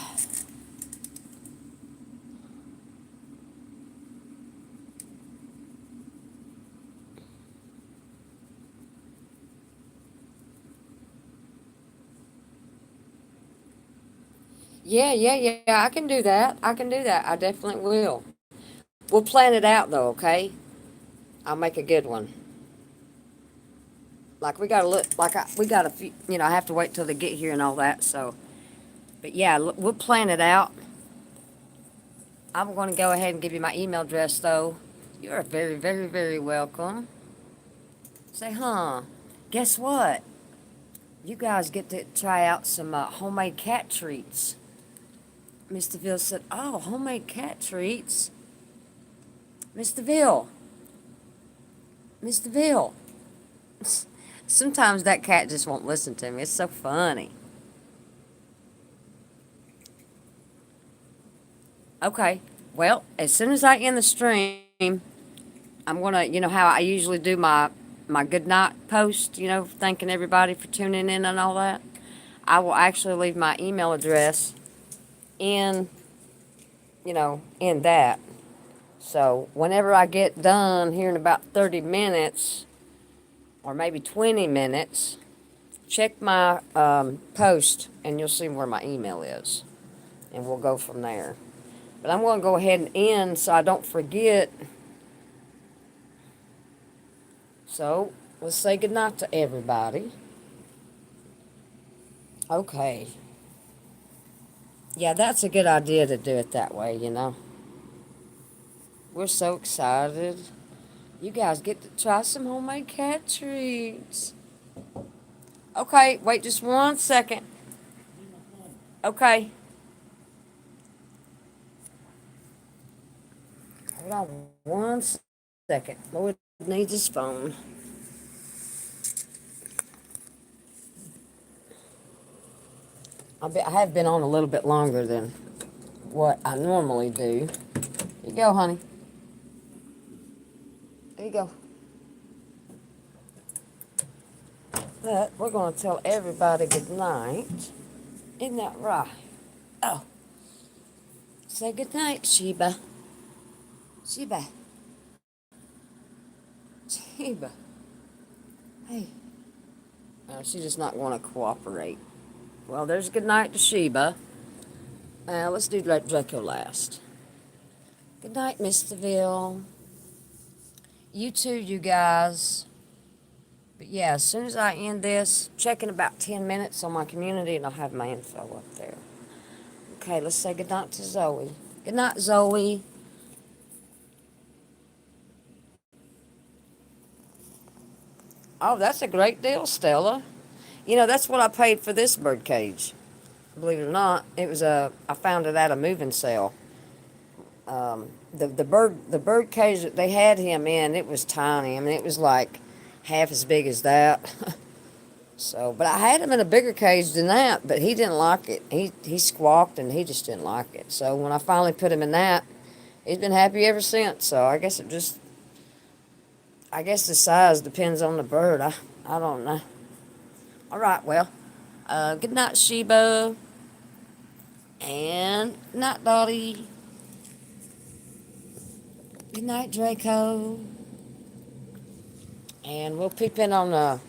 Yeah. I can do that. I can do that. I definitely will. We'll plan it out, though, okay? I'll make a good one. Like, we got to look, we got a few, I have to wait till they get here and all that, so. But yeah, we'll plan it out. I'm going to go ahead and give you my email address, though. You're very, very, very welcome. Say, huh? Guess what? You guys get to try out some homemade cat treats. Mr. Ville said, oh, homemade cat treats? Mr. Ville. Mr. Ville. Sometimes that cat just won't listen to me. It's so funny. Okay. Well, as soon as I end the stream, I'm going to, how I usually do my good night post, thanking everybody for tuning in and all that. I will actually leave my email address in, in that. So whenever I get done here in about 30 minutes, or maybe 20 minutes, check my post and you'll see where my email is. And we'll go from there. But I'm going to go ahead and end so I don't forget. So let's say goodnight to everybody. Okay. Yeah, that's a good idea to do it that way, We're so excited. You guys get to try some homemade cat treats. Okay, wait just 1 second. Okay. Hold on 1 second. Lloyd needs his phone. I have been on a little bit longer than what I normally do. Here you go, honey. There you go. But we're going to tell everybody good night. Isn't that right? Oh, say good night, Sheba. Sheba. Sheba. Hey. Oh, she's just not going to cooperate. Well, there's good night to Sheba. Let's do Draco last. Good night, Misterville. You too, you guys. But yeah, as soon as I end this, check in about 10 minutes on my community and I'll have my info up there. Okay, let's say good night to Zoe. Good night, Zoe. Oh, that's a great deal, Stella. You know, that's what I paid for this bird cage. Believe it or not, it was I found it at a moving sale. The bird cage that they had him in, it was tiny. I mean, it was like half as big as that. So, but I had him in a bigger cage than that, but he didn't like it. He squawked and he just didn't like it. So when I finally put him in that, he's been happy ever since. So I guess the size depends on the bird. I don't know. All right, well, good night, Sheba, and good night, Dottie. Good night, Draco. And we'll peep in on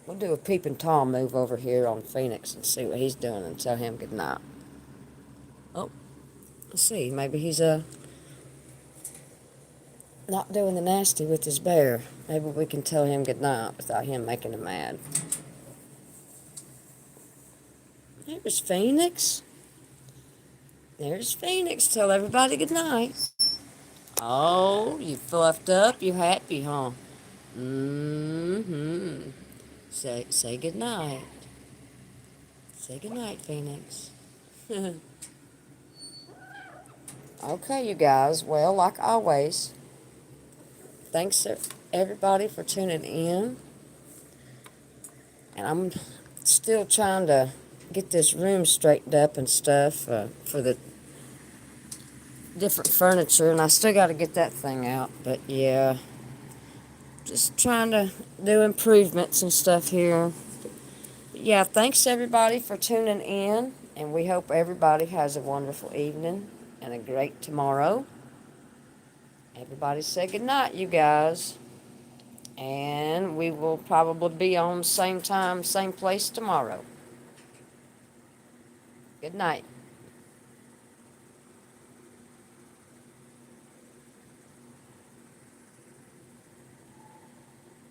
we'll do a peeping Tom move over here on Phoenix and see what he's doing and tell him good night. Oh, let's see. Maybe he's not doing the nasty with his bear. Maybe we can tell him good night without him making him mad. There's Phoenix. There's Phoenix. Tell everybody good night. Oh, you fluffed up. You happy, huh? Mm-hmm. Say good night. Say good night, Phoenix. Okay, you guys. Well, like always, thanks everybody for tuning in. And I'm still trying to get this room straightened up and stuff for the different furniture, and I still got to get that thing out. But yeah, just trying to do improvements and stuff here. But yeah, thanks everybody for tuning in, and we hope everybody has a wonderful evening and a great tomorrow. Everybody say good night, you guys. And we will probably be on same time, same place tomorrow. Good night.